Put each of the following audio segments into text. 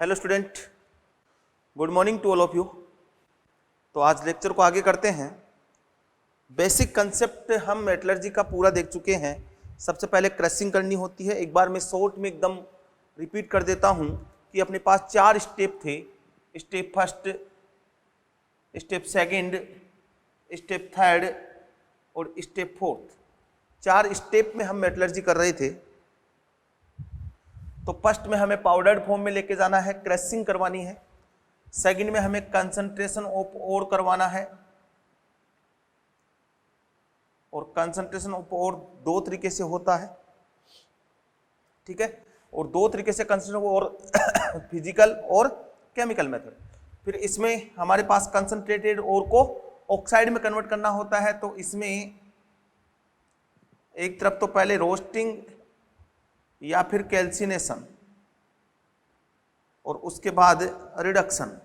Hello student, good morning to all of you. तो आज lecture को आगे करते हैं। बेसिक कंसेप्ट हम मेटलर्जी का पूरा देख चुके हैं। सबसे पहले क्रशिंग करनी होती है। एक बार मैं शॉर्ट में एकदम रिपीट कर देता हूं कि अपने पास 4 स्टेप थे। Step first, step second, step third और स्टेप फोर्थ। 4 स्टेप में हम मेटलर्जी कर रहे थे। तो फर्स्ट में हमें पाउडर्ड फॉर्म में लेके जाना है, क्रशिंग करवानी है। सेकंड में हमें कंसंट्रेशन ऑफ ओर करवाना है, और कंसंट्रेशन ऑफ ओर 2 तरीके से होता है, ठीक है। और 2 तरीके से कंसंट्रेशन ऑफ ओर फिजिकल और केमिकल मेथड। फिर इसमें हमारे पास कंसंट्रेटेड ओर को ऑक्साइड में कन्वर्ट करना होता है। तो इसमें एक तरफ तो पहले रोस्टिंग या फिर कैल्सिनेशन और उसके बाद रिडक्शन,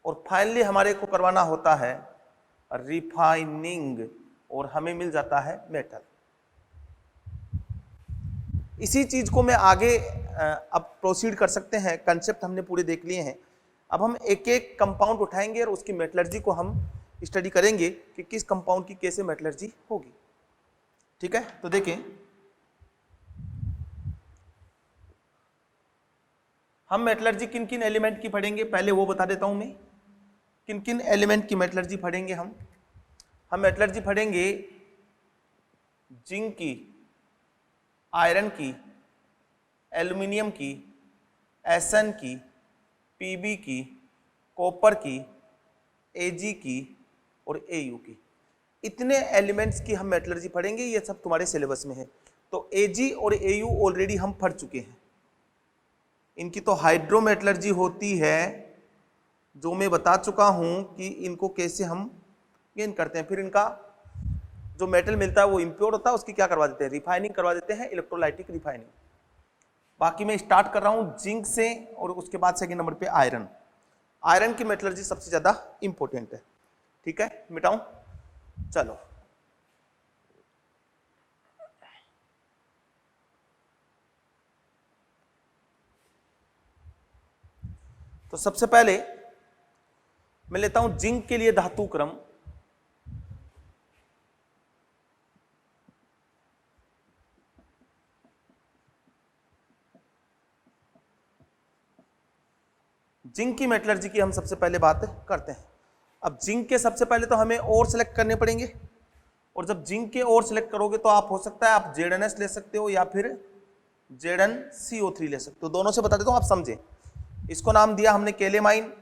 और फाइनली हमारे को करवाना होता है रिफाइनिंग, और हमें मिल जाता है मेटल। इसी चीज को मैं आगे अब प्रोसीड कर सकते हैं। कंसेप्ट हमने पूरे देख लिए हैं। अब हम एक एक कंपाउंड उठाएंगे और उसकी मेटलर्जी को हम स्टडी करेंगे कि किस कंपाउंड की कैसे मेटलर्जी होगी, ठीक है। तो देखें, हम मेटलर्जी किन किन एलिमेंट की पढ़ेंगे, पहले वो बता देता हूं मैं। किन किन एलिमेंट की मेटलर्जी पढ़ेंगे हम मेटलर्जी पढ़ेंगे जिंक की, आयरन की, एल्युमिनियम की, एसएन की, पीबी की, कॉपर की, एजी की और एयू की। इतने एलिमेंट्स की हम मेटलर्जी पढ़ेंगे। ये सब तुम्हारे सिलेबस में है। तो एजी और एयू ऑलरेडी हम पढ़ चुके हैं। इनकी तो हाइड्रोमेटलर्जी होती है, जो मैं बता चुका हूं कि इनको कैसे हम गेन करते हैं। फिर इनका जो मेटल मिलता है वो इम्प्योर होता है, उसकी क्या करवा देते हैं, रिफाइनिंग करवा देते हैं, इलेक्ट्रोलाइटिक रिफाइनिंग। बाकी मैं स्टार्ट कर रहा हूं जिंक से, और उसके बाद सेकंड नंबर पे आयरन। आयरन की मेटलर्जी सबसे ज्यादा इंपॉर्टेंट है, ठीक है। मिटाऊं, चलो। तो सबसे पहले मैं लेता हूं जिंक के लिए धातु क्रम। जिंक की मेटलर्जी की हम सबसे पहले बात करते हैं। अब जिंक के सबसे पहले तो हमें और सेलेक्ट करने पड़ेंगे, और जब जिंक के और सेलेक्ट करोगे तो आप हो सकता है आप ZnS ले सकते हो या फिर ZnCO3 ले सकते हो। दोनों से बता देता हूं, आप समझे। इसको नाम दिया हमने केलेमाइन,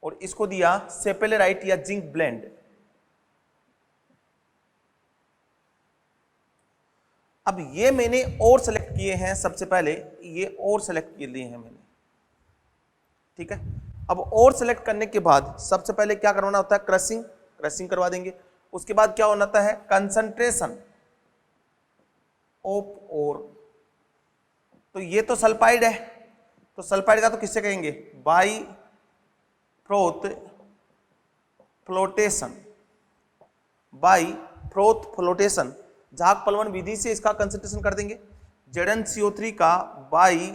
और इसको दिया सेपेलेराइट या जिंक ब्लेंड। अब ये मैंने और सेलेक्ट किए हैं, सबसे पहले ये और सेलेक्ट किए लिए हैं मैंने, ठीक है। अब और सेलेक्ट करने के बाद सबसे पहले क्या करवाना होता है, क्रशिंग करवा देंगे। उसके बाद क्या होना है, कंसंट्रेशन ऑफ ओर। तो ये तो सल्फाइड है, तो सल्फाइड का तो किससे कहेंगे, by froth flotation, by froth flotation. झाग पलवन विधि से इसका कंसंट्रेशन कर देंगे। ZnCO3 का बाई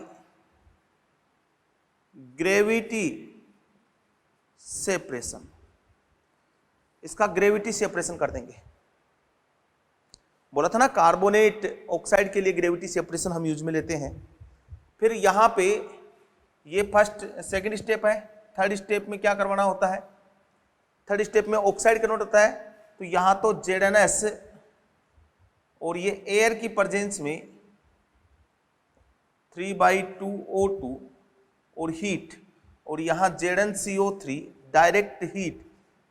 ग्रेविटी सेपरेशन, इसका ग्रेविटी सेपरेशन कर देंगे। बोला था ना, कार्बोनेट ऑक्साइड के लिए ग्रेविटी सेपरेशन हम यूज में लेते हैं। फिर यहां पे ये फर्स्ट सेकंड स्टेप है। थर्ड स्टेप में क्या करवाना होता है, थर्ड स्टेप में ऑक्साइड कन्वर्ट होता है। तो यहां तो ZnS, और ये एयर की प्रेजेंस में 3/2O2 और हीट, और यहां ZnCO3 डायरेक्ट हीट,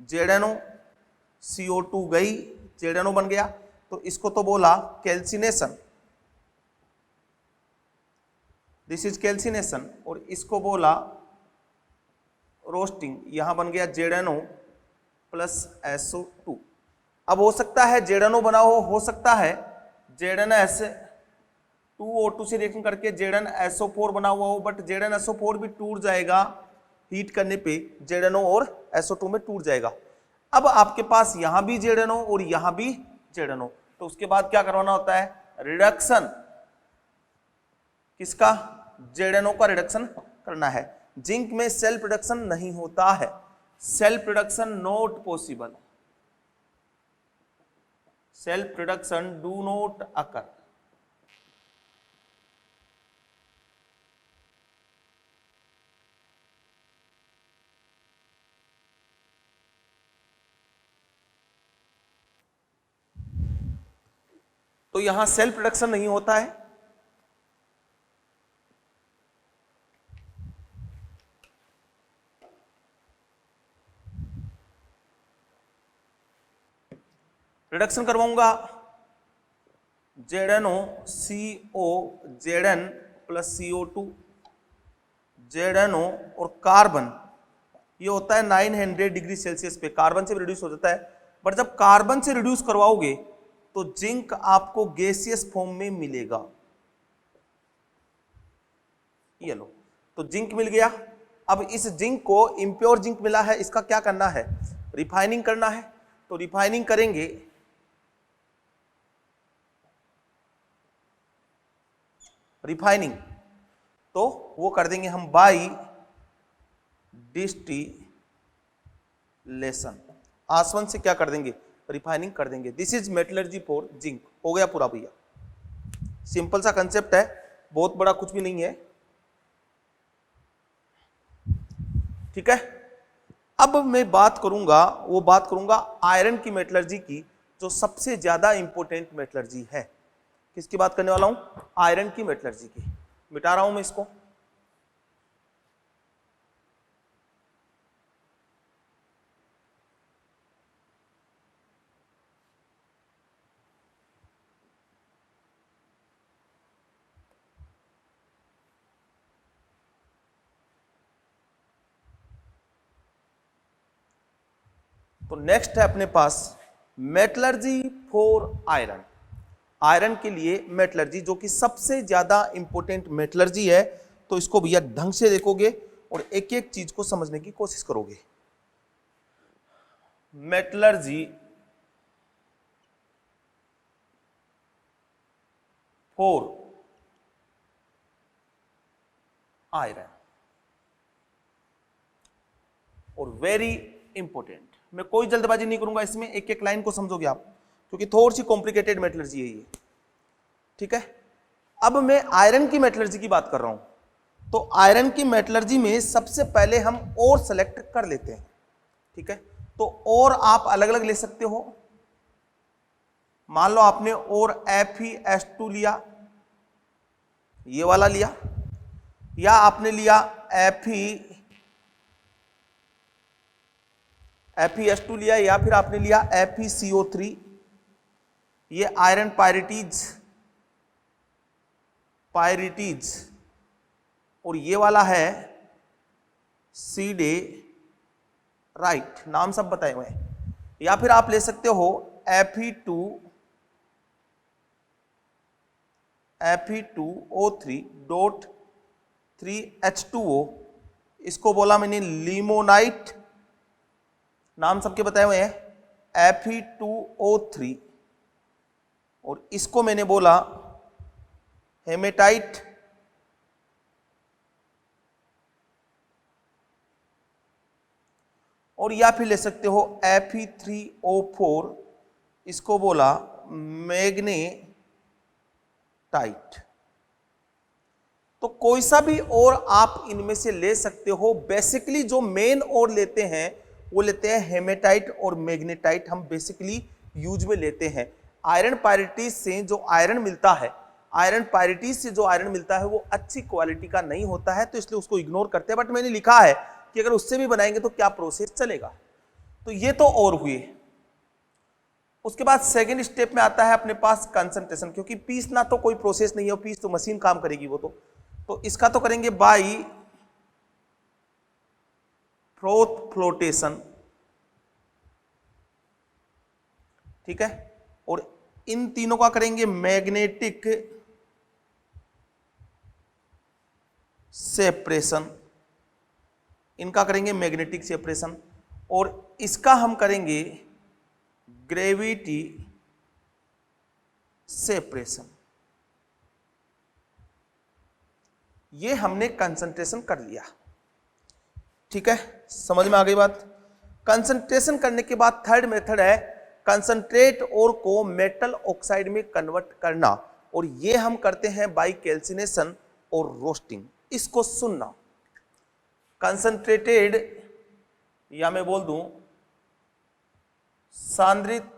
ZnOCO2 गई, ZnO बन गया। तो इसको तो बोला कैल्सिनेशन, दिस इज कैल्सिनेशन, और इसको बोला रोस्टिंग। यहां बन गया ZnO प्लस SO2। अब हो सकता है ZnO बना हो सकता है ZnS 2O2 से रिएक्शन करके ZnSO4 बना हुआ हो, बट ZnSO4 भी टूट जाएगा हीट करने पे, ZnO और SO2 में टूट जाएगा। अब आपके पास यहां भी ZnO और यहां भी ZnO, तो उसके बाद क्या करवाना होता है, रिडक्शन किसका, जेडएनओ का रिडक्शन करना है। जिंक में सेल्फ रिडक्शन नहीं होता है, self reduction not possible, self reduction do not occur. तो यहां सेल्फ रिडक्शन नहीं होता है। रिडक्शन करवाऊंगा जेडएनओ CO जेडएन प्लस CO2 जेडएनओ और कार्बन, ये होता है 900 डिग्री सेल्सियस पे, कार्बन से भी रिड्यूस हो जाता है। बट जब कार्बन से रिड्यूस करवाओगे तो जिंक आपको गैसियस फॉर्म में मिलेगा। ये लो, तो जिंक मिल गया। अब इस जिंक को, इम्प्योर जिंक मिला है, इसका क्या करना है, रिफाइनिंग करना है। तो रिफाइनिंग करेंगे, रिफाइनिंग तो वो कर देंगे हम बाई डिस्टिलेशन, आसवन से क्या कर देंगे, रिफाइनिंग कर देंगे। This is metallurgy for zinc. हो गया पूरा भैया, सिंपल सा कंसेप्ट है, बहुत बड़ा कुछ भी नहीं है, ठीक है। अब मैं बात करूंगा, वो बात करूंगा आयरन की मेटलर्जी की, जो सबसे ज्यादा इंपॉर्टेंट मेटलर्जी है। किसकी बात करने वाला हूं, आयरन की मेटलर्जी की। मिटा रहा हूं मैं इसको। तो नेक्स्ट है अपने पास मेटलर्जी फॉर आयरन। आयरन के लिए मेटलर्जी, जो कि सबसे ज्यादा इंपॉर्टेंट मेटलर्जी है। तो इसको भैया ढंग से देखोगे और एक एक चीज को समझने की कोशिश करोगे। मेटलर्जी फॉर आयरन और वेरी इंपॉर्टेंट। मैं कोई जल्दबाजी नहीं करूंगा इसमें, एक एक लाइन को समझोगे आप, क्योंकि थोड़ी सी कॉम्प्लिकेटेड मेटलर्जी है ये, ठीक है। अब मैं आयरन की मेटलर्जी की बात कर रहा हूं। तो आयरन की मेटलर्जी में सबसे पहले हम और सेलेक्ट कर लेते हैं, ठीक है। तो और आप अलग अलग ले सकते हो। मान लो आपने और FeS2 लिया, ये वाला लिया, या आपने लिया FeS2 लिया, या फिर आपने लिया FeCO3, ये आयरन पायरिटीज, और ये वाला है सीडे राइट, नाम सब बताए हुए हैं। या फिर आप ले सकते हो Fe2O3.3H2O, इसको बोला मैंने लिमोनाइट, नाम सबके बताए हुए हैं Fe2O3, और इसको मैंने बोला हेमेटाइट, और या फिर ले सकते हो Fe3O4, इसको बोला मैग्नेटाइट। तो कोई सा भी और आप इनमें से ले सकते हो। बेसिकली जो मेन और लेते हैं वो लेते हैं हेमेटाइट और मैग्नेटाइट, हम बेसिकली यूज में लेते हैं। आयरन पायरिटीज से जो आयरन मिलता है, आयरन पायरिटीज से जो आयरन मिलता है वो अच्छी क्वालिटी का नहीं होता है, तो इसलिए उसको इग्नोर करते हैं। बट मैंने लिखा है कि अगर उससे भी बनाएंगे तो क्या प्रोसेस चलेगा। तो ये तो और हुए। उसके बाद सेकेंड स्टेप में आता है अपने पास कंसंट्रेशन, क्योंकि पीसना तो कोई प्रोसेस नहीं है, पीस तो मशीन काम करेगी वो तो इसका तो करेंगे बाई फ्लोटेशन, ठीक है। और इन तीनों का करेंगे मैग्नेटिक सेपरेशन, इनका करेंगे मैग्नेटिक सेपरेशन, और इसका हम करेंगे ग्रेविटी सेपरेशन। ये हमने कंसंट्रेशन कर लिया। ठीक है, समझ में आ गई बात। कंसंट्रेशन करने के बाद थर्ड मेथड है कंसंट्रेट और को मेटल ऑक्साइड में कन्वर्ट करना, और ये हम करते हैं बाय कैल्सिनेशन और रोस्टिंग। इसको सुनना, कंसंट्रेटेड या मैं बोल दूं सांद्रित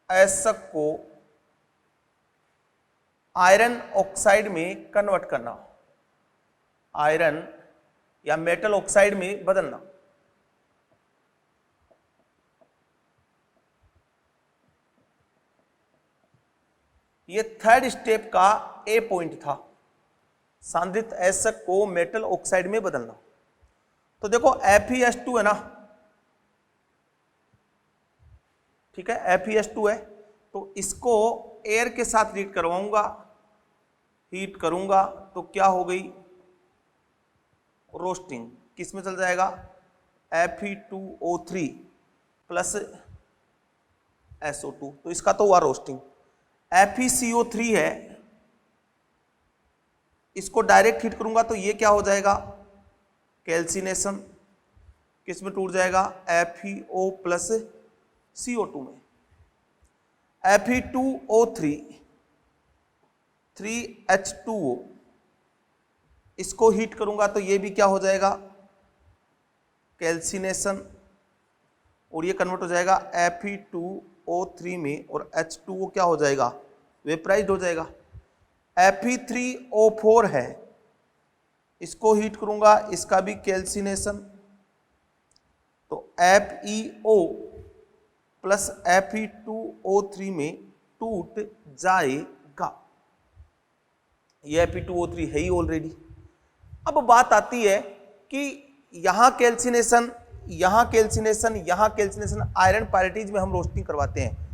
एसक को आयरन ऑक्साइड में कन्वर्ट करना, आयरन या मेटल ऑक्साइड में बदलना। ये थर्ड स्टेप का ए पॉइंट था, सांद्रित एसक को मेटल ऑक्साइड में बदलना। तो देखो FeS2 है ना, ठीक है, FeS2 है, तो इसको एयर के साथ हीट करवाऊंगा, हीट करूंगा तो क्या हो गई, रोस्टिंग। किस में चल जाएगा, Fe2O3 प्लस SO2, तो इसका तो हुआ रोस्टिंग। FeCO3 है, इसको डायरेक्ट हीट करूंगा तो ये क्या हो जाएगा, कैल्सिनेशन। किस में टूट जाएगा, FeO प्लस CO2 में। Fe2O3 3H2O, इसको हीट करूंगा तो ये भी क्या हो जाएगा, कैल्सिनेशन, और ये कन्वर्ट हो जाएगा Fe2O3 में, और H2O क्या हो जाएगा, वेपराइज्ड हो जाएगा। Fe3O4 है, इसको हीट करूंगा, इसका भी कैल्सिनेशन, तो FeO प्लस Fe2O3 में टूट जाएगा। ये Fe2O3 है ही ऑलरेडी। अब बात आती है कि यहां कैल्सिनेशन, यहां कैल्सिनेशन, यहां कैल्सिनेशन, आयरन पायरेटीज में हम रोस्टिंग करवाते हैं।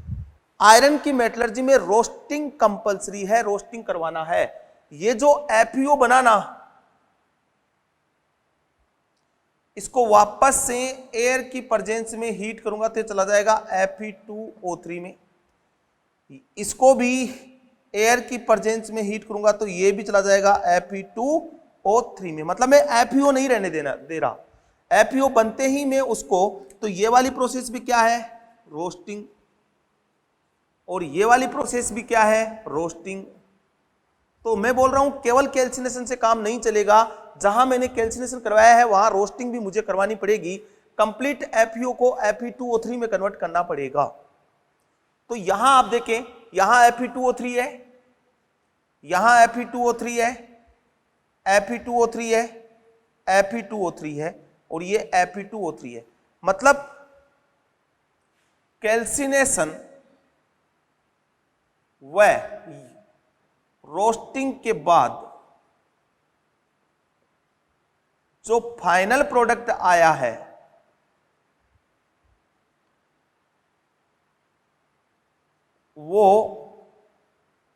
आयरन की मेटलर्जी में रोस्टिंग कंपलसरी है, रोस्टिंग करवाना है। ये जो FeO बनाना, इसको वापस से एयर की प्रेजेंस में हीट करूंगा तो चला जाएगा Fe2O3 में। इसको भी एयर की प्रेजेंस में हीट करूंगा तो ये भी चला जाएगा Fe2O3 में। मतलब मैं FeO नहीं रहने दे रहा, FeO बनते ही मैं उसको, तो ये वाली प्रोसेस भी क्या है, रोस्टिंग, और ये वाली प्रोसेस भी क्या है, रोस्टिंग। तो मैं बोल रहा हूं केवल कैल्सिनेशन से काम नहीं चलेगा, जहां मैंने कैल्सिनेशन करवाया है वहां रोस्टिंग भी मुझे करवानी पड़ेगी। कंप्लीट FeO को Fe2O3 में कन्वर्ट करना पड़ेगा। तो यहां आप देखें, यहां Fe2O3 है, यहां Fe2O3 है, Fe2O3 है, Fe2O3 है, और ये Fe2O3 है। मतलब कैल्सिनेशन व रोस्टिंग के बाद जो फाइनल प्रोडक्ट आया है वो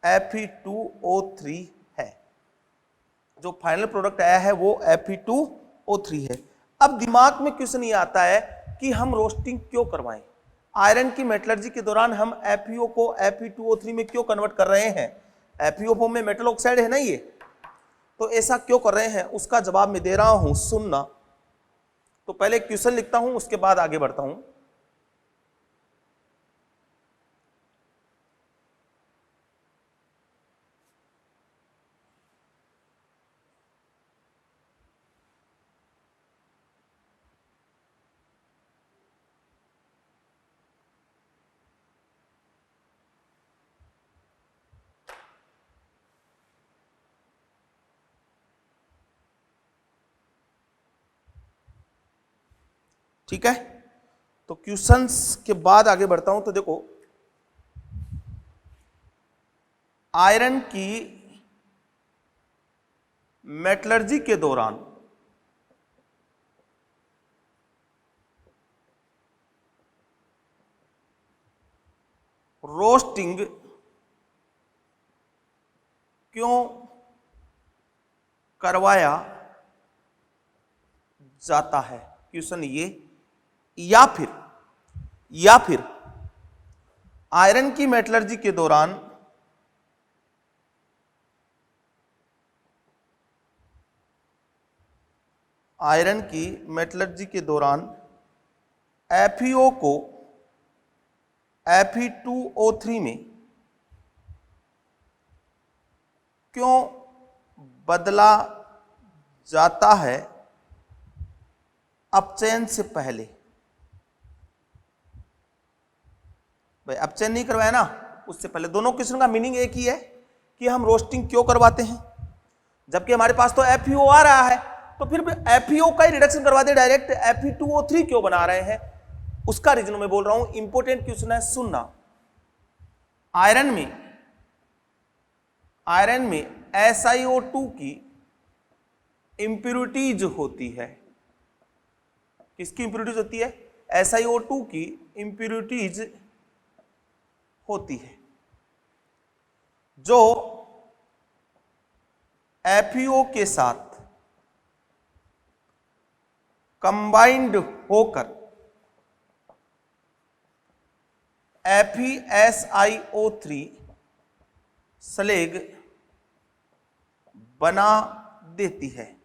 Fe2O3 है। जो फाइनल प्रोडक्ट आया है वो Fe2O3 है। अब दिमाग में क्वेश्चन ये आता है कि हम रोस्टिंग क्यों करवाएं, आयरन की मेटलर्जी के दौरान हम FeO को Fe2O3 में क्यों कन्वर्ट कर रहे हैं। FeO फॉर्म में मेटल ऑक्साइड है ना ये, तो ऐसा क्यों कर रहे हैं, उसका जवाब मैं दे रहा हूं, सुनना। तो पहले क्वेश्चन लिखता हूं, उसके बाद आगे बढ़ता हूं। ठीक है, तो क्वेश्चंस के बाद आगे बढ़ता हूं। तो देखो, आयरन की मेटलर्जी के दौरान रोस्टिंग क्यों करवाया जाता है, क्वेश्चन ये। या फिर आयरन की मेटलर्जी के दौरान आयरन की मेटलर्जी के दौरान FeO को Fe2O3 में क्यों बदला जाता है अपचयन से पहले? भाई अपचयन नहीं करवाया ना, उससे पहले। दोनों क्वेश्चन का मीनिंग एक ही है कि हम रोस्टिंग क्यों करवाते हैं, जबकि हमारे पास तो FeO आ रहा है, तो फिर FeO का ही रिडक्शन करवा दे डायरेक्ट, Fe2O3 क्यों बना रहे हैं? उसका रीजन मैं बोल रहा हूं। इंपोर्टेंट क्वेश्चन है, सुनना। आयरन में SiO2 की इंप्यूरिटीज होती है। किसकी इंप्यूरिटीज होती है? SiO2 की इंप्यूरिटीज होती है, जो FeO के साथ कंबाइंड होकर FeSiO3 स्लेग बना देती है।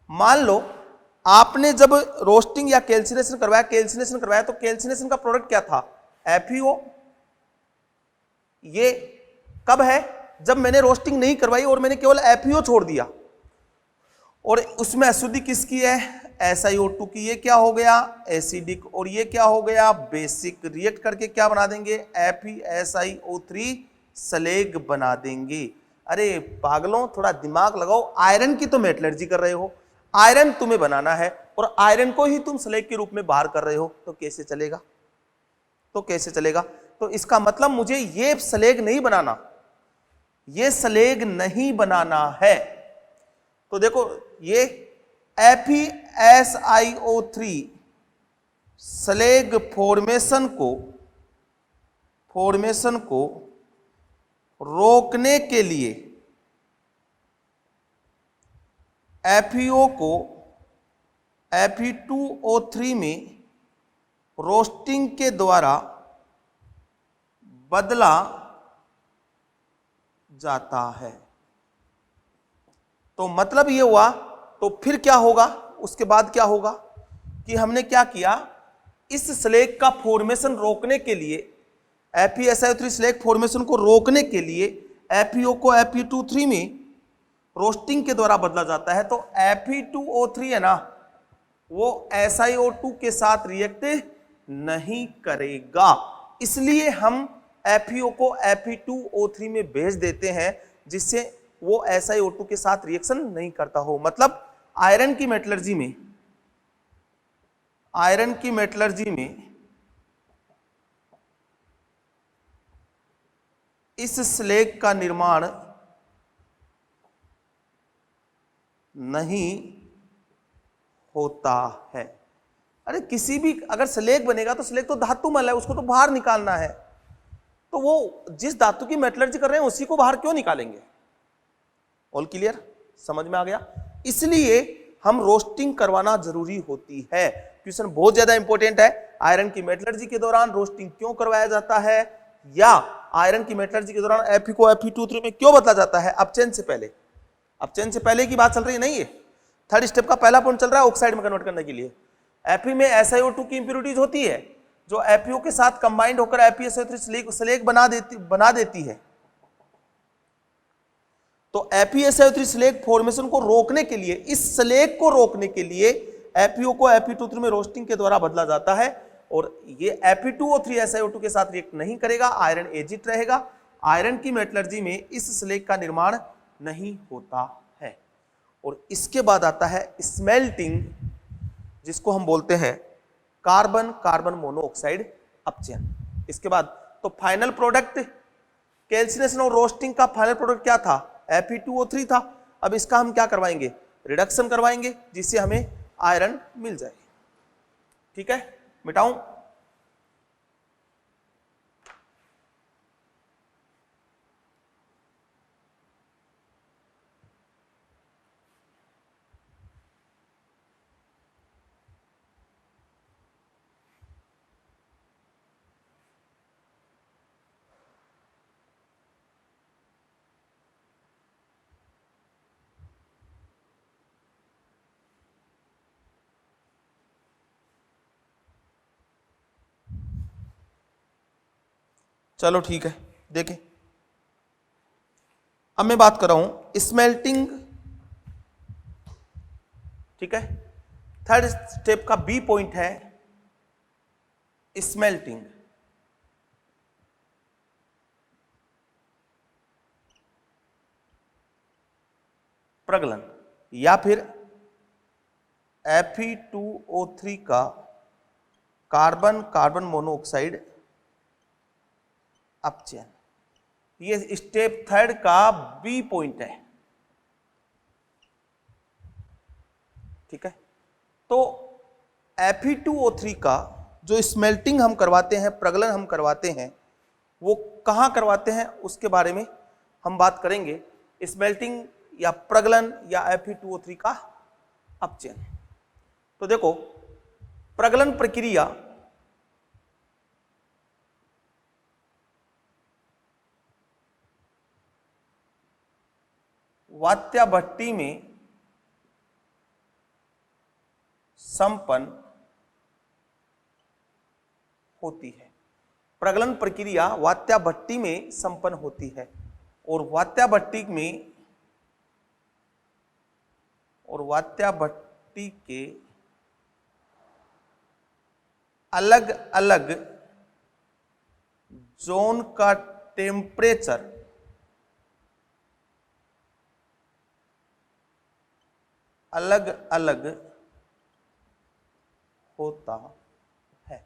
मान लो आपने जब रोस्टिंग या कैल्सिनेशन करवाया, तो कैल्सिनेशन का प्रोडक्ट क्या था? FeO। ये कब है? जब मैंने रोस्टिंग नहीं करवाई और मैंने केवल FeO छोड़ दिया, और उसमें अशुद्धि किसकी है? SiO2 की। ये क्या हो गया? एसिडिक। और ये क्या हो गया? बेसिक। रिएक्ट करके क्या बना देंगे? FeSiO3 स्लेग बना देंगे। अरे पागलों, थोड़ा दिमाग लगाओ। आयरन की तो मेटलर्जी कर रहे हो, आयरन तुम्हें बनाना है, और आयरन को ही तुम स्लेग के रूप में बाहर कर रहे हो, तो कैसे चलेगा? तो इसका मतलब मुझे ये स्लेग नहीं बनाना, ये स्लेग नहीं बनाना है। तो देखो, ये FeSiO3 स्लेग फॉर्मेशन को रोकने के लिए FeO को Fe2O3 में रोस्टिंग के द्वारा बदला जाता है। तो मतलब ये हुआ, तो फिर क्या होगा? उसके बाद क्या होगा कि हमने क्या किया, इस स्लेग का फॉर्मेशन रोकने के लिए, FeSiO3 स्लेग फॉर्मेशन को रोकने के लिए FeO को Fe2O3 में रोस्टिंग के द्वारा बदला जाता है। तो Fe2O3 है ना, वो SiO2 के साथ रिएक्ट नहीं करेगा, इसलिए हम FeO को Fe2O3 में भेज देते हैं, जिससे वो SiO2 के साथ रिएक्शन नहीं करता हो। मतलब आयरन की मेटलर्जी में इस स्लेग का निर्माण नहीं होता है। अरे किसी भी अगर स्लेग बनेगा तो स्लेग तो धातुमल है, उसको तो बाहर निकालना है, तो वो जिस धातु की मेटलर्जी कर रहे हैं उसी को बाहर क्यों निकालेंगे? All clear? समझ में आ गया? इसलिए हम रोस्टिंग करवाना जरूरी होती है। क्वेश्चन बहुत ज्यादा इंपॉर्टेंट है। आयरन की मेटलर्जी के दौरान रोस्टिंग क्यों करवाया जाता है, या आयरन की मेटलर्जी के दौरान Fe को Fe2O3 में क्यों बदला जाता है? अपचयन से पहले। अपचयन से पहले की बात चल रही है, नहीं है थर्ड स्टेप का पहला पॉइंट चल रहा है ऑक्साइड में कन्वर्ट करने के लिए। Fe में SiO2 की इंप्यूरिटीज होती है, जो FeO के साथ कंबाइंड होकर FeSiO3 स्लेग बना देती है। तो FeSiO3 स्लेग फॉर्मेशन को रोकने के लिए, इस स्लेग को रोकने के लिए FeO को Fe2O3 में रोस्टिंग के द्वारा बदला जाता है, और ये Fe2O3 SiO2 के साथ रिएक्ट नहीं करेगा, आयरन एजिड रहेगा। आयरन की मेटलर्जी में इस स्लेग का निर्माण नहीं होता है। और इसके बाद आता है स्मेल्टिंग, जिसको हम बोलते हैं कार्बन कार्बन मोनोऑक्साइड अपचयन। इसके बाद तो फाइनल प्रोडक्ट कैल्सिनेशन और रोस्टिंग का फाइनल प्रोडक्ट क्या था? Fe2O3 था। अब इसका हम क्या करवाएंगे? रिडक्शन करवाएंगे, जिससे हमें आयरन मिल जाए। ठीक है, मिटाऊं? चलो ठीक है, देखें। अब मैं बात कर रहा हूं स्मेल्टिंग, ठीक है। थर्ड स्टेप का बी पॉइंट है स्मेल्टिंग। प्रगलन या फिर Fe2O3 का कार्बन कार्बन मोनोऑक्साइड अपचयन, ये स्टेप थर्ड का बी पॉइंट है, ठीक है। तो Fe2O3 का जो स्मेल्टिंग हम करवाते हैं, प्रगलन हम करवाते हैं, वो कहां करवाते हैं उसके बारे में हम बात करेंगे। स्मेल्टिंग या प्रगलन या Fe2O3 का अपचयन। तो देखो, प्रगलन प्रक्रिया वात्या भट्टी में संपन्न होती है। प्रगलन प्रक्रिया वात्या भट्टी में संपन्न होती है और वात्या भट्टी के अलग अलग जोन का टेम्परेचर अलग अलग होता है।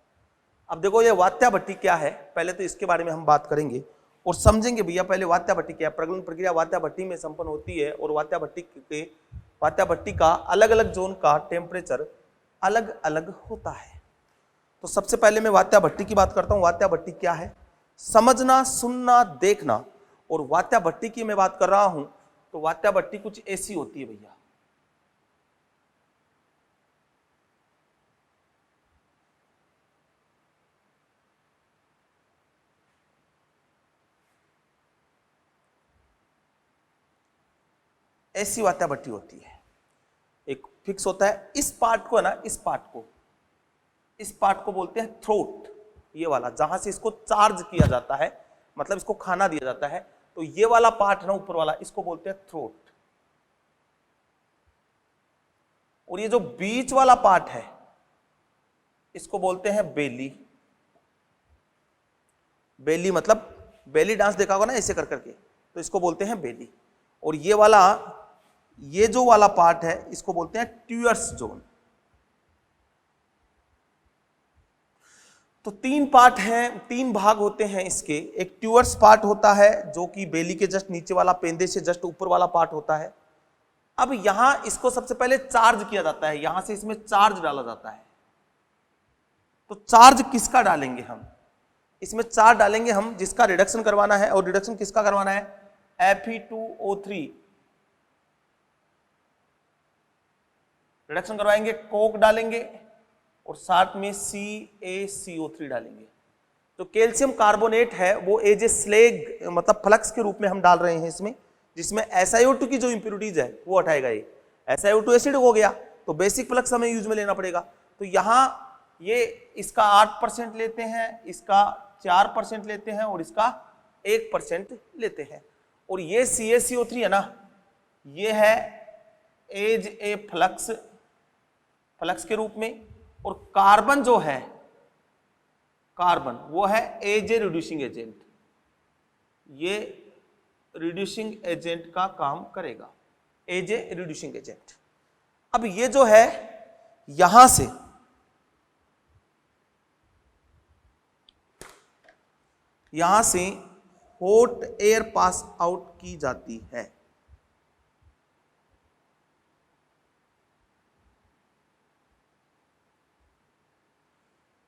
अब देखो, ये वात्या भट्टी क्या है, पहले तो इसके बारे में हम बात करेंगे और समझेंगे भैया पहले वात्या भट्टी क्या है। प्रगलन प्रक्रिया वात्या भट्टी में संपन्न होती है और वात्या भट्टी का अलग अलग जोन का टेम्परेचर अलग अलग होता है। तो सबसे पहले मैं वात्या भट्टी की बात करता हूं। वात्या भट्टी क्या है, समझना, सुनना, देखना। और वात्या भट्टी की मैं बात कर रहा हूं तो वात्या भट्टी कुछ ऐसी होती है भैया। ऐसी वात्या भट्टी होती है, एक फिक्स होता है। इस पार्ट को है ना, इस पार्ट को बोलते हैं थ्रोट, ये वाला जहां से इसको चार्ज किया जाता है, मतलब इसको खाना दिया जाता है। तो ये वाला पार्ट है ना, ऊपर वाला, इसको बोलते हैं थ्रोट। और ये जो बीच वाला पार्ट है इसको बोलते हैं बेली। बेली मतलब बेली डांस देखा होगा ना, ऐसे कर करके, तो इसको बोलते हैं बेली। और ये जो वाला पार्ट है इसको बोलते हैं ट्यूअर्स जोन। तो तीन पार्ट हैं, तीन भाग होते हैं इसके। एक ट्यूअर्स पार्ट होता है जो कि बेली के जस्ट नीचे वाला, पेंदे से जस्ट ऊपर वाला पार्ट होता है। अब यहां इसको सबसे पहले चार्ज किया जाता है, यहां से इसमें चार्ज डाला जाता है। तो चार्ज किसका डालेंगे हम, इसमें चार्ज डालेंगे हम जिसका रिडक्शन करवाना है। और रिडक्शन किसका करवाना है, Fe2O3 रिडक्शन करवाएंगे, कोक डालेंगे और साथ में CaCO3 डालेंगे। तो कैल्शियम कार्बोनेट है वो एज ए स्लेग, मतलब फ्लक्स के रूप में हम डाल रहे हैं इसमें, जिसमें SiO2 की जो इंप्योरिटीज है वो हटाएगा। ये SiO2 एसिड हो गया, तो बेसिक फ्लक्स हमें यूज में लेना पड़ेगा। तो यहां ये इसका 8% लेते हैं, इसका 4% लेते हैं और इसका 1% लेते हैं। और ये CaCO3 है ना, ये है एज ए फ्लक्स के रूप में। और कार्बन जो है, कार्बन वो है एज ए रिड्यूसिंग एजेंट, ये रिड्यूसिंग एजेंट का काम करेगा, एज ए रिड्यूसिंग एजेंट। अब ये जो है यहां से हॉट एयर पास आउट की जाती है।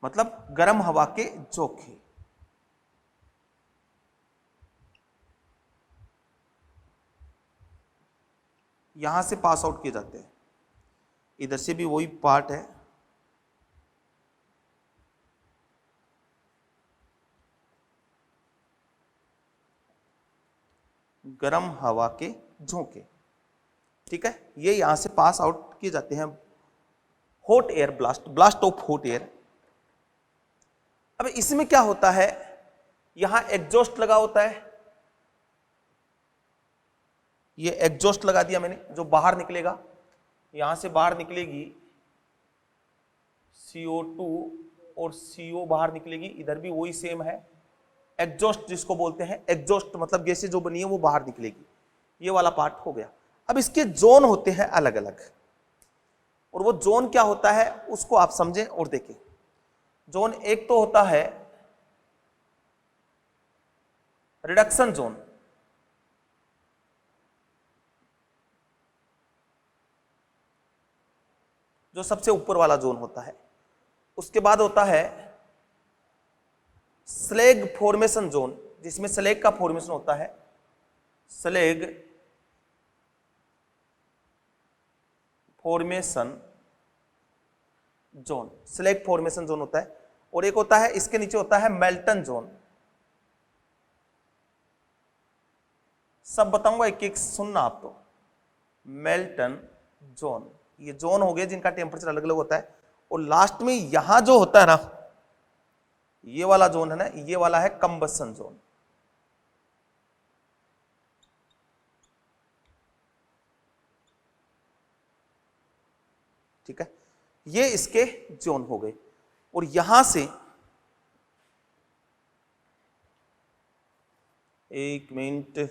मतलब गर्म हवा के झोंके। यहां से पास आउट किए जाते हैं। इधर से भी वही पार्ट है, गर्म हवा के झोंके, ठीक है। ये यहां से पास आउट किए जाते हैं। Hot air blast of hot air. अब इसमें क्या होता है, यहां एग्जॉस्ट लगा होता है, ये एग्जॉस्ट लगा दिया मैंने, जो बाहर निकलेगा, यहां से बाहर निकलेगी CO2 और CO बाहर निकलेगी, इधर भी वही सेम है, एग्जॉस्ट जिसको बोलते हैं, एग्जॉस्ट मतलब गैसें जो बनी है वो बाहर निकलेगी, ये वाला पार्ट हो गया। अब इसके जोन होते हैं अलग अलग, और वो जोन क्या होता है उसको आप समझें और देखें। जोन एक तो होता है रिडक्शन जोन, जो सबसे ऊपर वाला जोन होता है। उसके बाद होता है स्लैग फॉर्मेशन जोन, जिसमें स्लैग का फॉर्मेशन होता है, slag formation zone, slag formation zone होता है। और एक होता है इसके नीचे होता है मेल्टन जोन। सब बताऊंगा एक एक, सुनना आप तो। मेल्टन जोन, ये जोन हो गए जिनका टेम्परेचर अलग अलग होता है। और लास्ट में यहां जो होता है ना, ये वाला जोन है ना, ये वाला है कंबसन जोन। ठीक है, ये इसके जोन हो गए। और यहां से एक मिनट,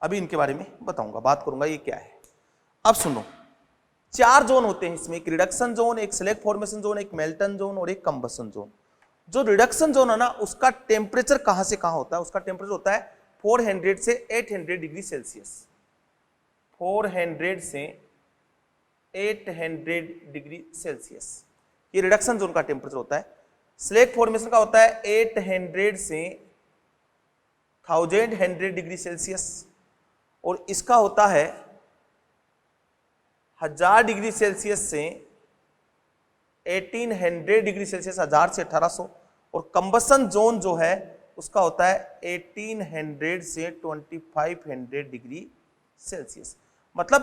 अभी इनके बारे में बताऊंगा, बात करूंगा ये क्या है। अब सुनो, 4 जोन होते हैं इसमें, एक रिडक्शन जोन, एक स्लैग फॉर्मेशन जोन, एक मेल्टन जोन और एक कंबसन जोन। जो रिडक्शन जोन है ना, उसका टेम्परेचर कहां से कहां होता है? उसका टेम्परेचर होता है 400 से 800 डिग्री सेल्सियस, 400 से 800 डिग्री सेल्सियस, ये रिडक्शन जोन का टेम्परेचर होता है। स्लैग फॉर्मेशन का होता है 800 से 1100 डिग्री सेल्सियस, और इसका होता है 1000 डिग्री सेल्सियस से 1800 डिग्री सेल्सियस, 1000 से 1800। और कंबसन जोन जो है उसका होता है 1800 से 2500 डिग्री सेल्सियस। मतलब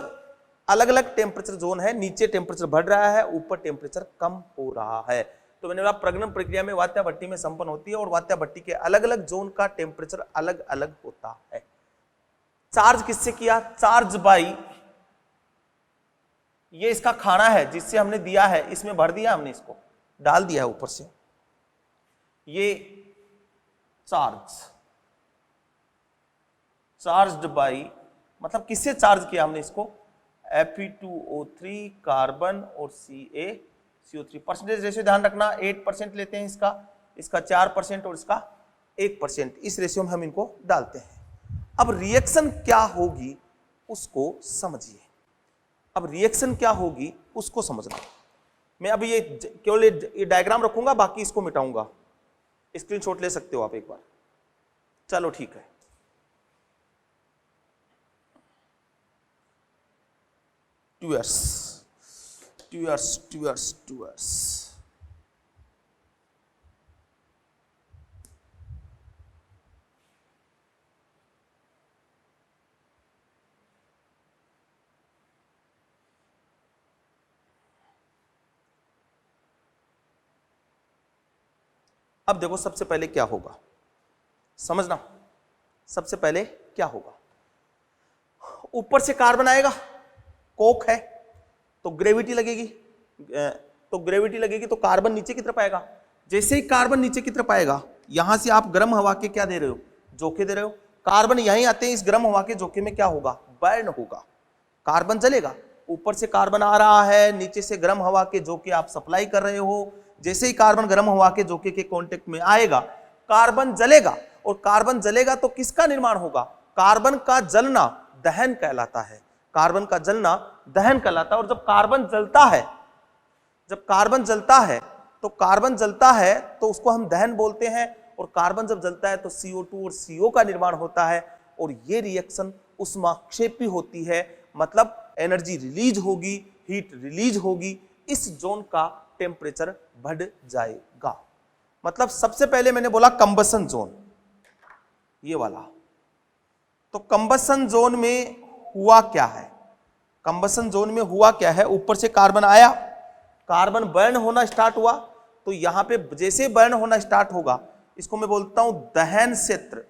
अलग अलग टेम्परेचर जोन है, नीचे टेम्परेचर बढ़ रहा है, ऊपर टेम्परेचर कम हो रहा है। तो मैंने बोला प्रजनन प्रक्रिया में वात्या भट्टी में संपन्न होती है, और वात्या भट्टी के अलग अलग जोन का टेम्परेचर अलग अलग होता है। चार्ज किससे किया? चार्ज बाई, ये इसका खाना है जिससे हमने दिया है, इसमें भर दिया हमने, इसको डाल दिया है ऊपर से, ये चार्ज, चार्ज्ड बाई मतलब किससे चार्ज किया हमने इसको? Fe2O3 कार्बन और CaCO3। परसेंटेज रेशियो ध्यान रखना, 8% लेते हैं इसका, इसका 4% और इसका 1%, इस रेशियो में हम इनको डालते हैं। अब रिएक्शन क्या होगी उसको समझिए, अब रिएक्शन क्या होगी उसको समझना। मैं अभी ये केवल ये डायग्राम रखूंगा, बाकी इसको मिटाऊंगा, स्क्रीनशॉट ले सकते हो आप एक बार। चलो ठीक है, टूअर्स। अब देखो सबसे पहले क्या होगा, समझना। सबसे पहले क्या होगा, ऊपर से कार्बन आएगा, कोक है तो ग्रेविटी लगेगी, तो कार्बन नीचे की तरफ आएगा। जैसे ही कार्बन नीचे की तरफ आएगा, यहां से आप गर्म हवा के क्या दे रहे हो? झोंके दे रहे हो। कार्बन यहीं आते हैं, इस गर्म हवा के झोंके में क्या होगा? बर्न होगा, कार्बन जलेगा। ऊपर से कार्बन आ रहा है, नीचे से गर्म हवा के झोंके आप सप्लाई कर रहे हो। जैसे ही कार्बन गर्म हवा के झोंके के कांटेक्ट में आएगा, कार्बन जलेगा, और कार्बन जलेगा तो किसका निर्माण होगा? कार्बन का जलना दहन कहलाता है, कार्बन का जलना दहन कहलाता है। और जब कार्बन जलता है, कार्बन जलता है तो उसको हम दहन बोलते हैं। और कार्बन जब जलता है तो CO2 और CO का निर्माण होता है, और ये रिएक्शन ऊष्माक्षेपी होती है, मतलब एनर्जी रिलीज होगी, हीट रिलीज होगी। इस जोन का टेम्परेचर बढ़ जाएगा। मतलब सबसे पहले मैंने बोला कंबसन जोन, ये वाला। तो कंबसन जोन में हुआ क्या है, कंबसन जोन में हुआ क्या है, ऊपर से कार्बन आया, कार्बन बर्न होना स्टार्ट हुआ। तो यहां पे जैसे बर्न होना स्टार्ट होगा, इसको मैं बोलता हूं दहन क्षेत्र।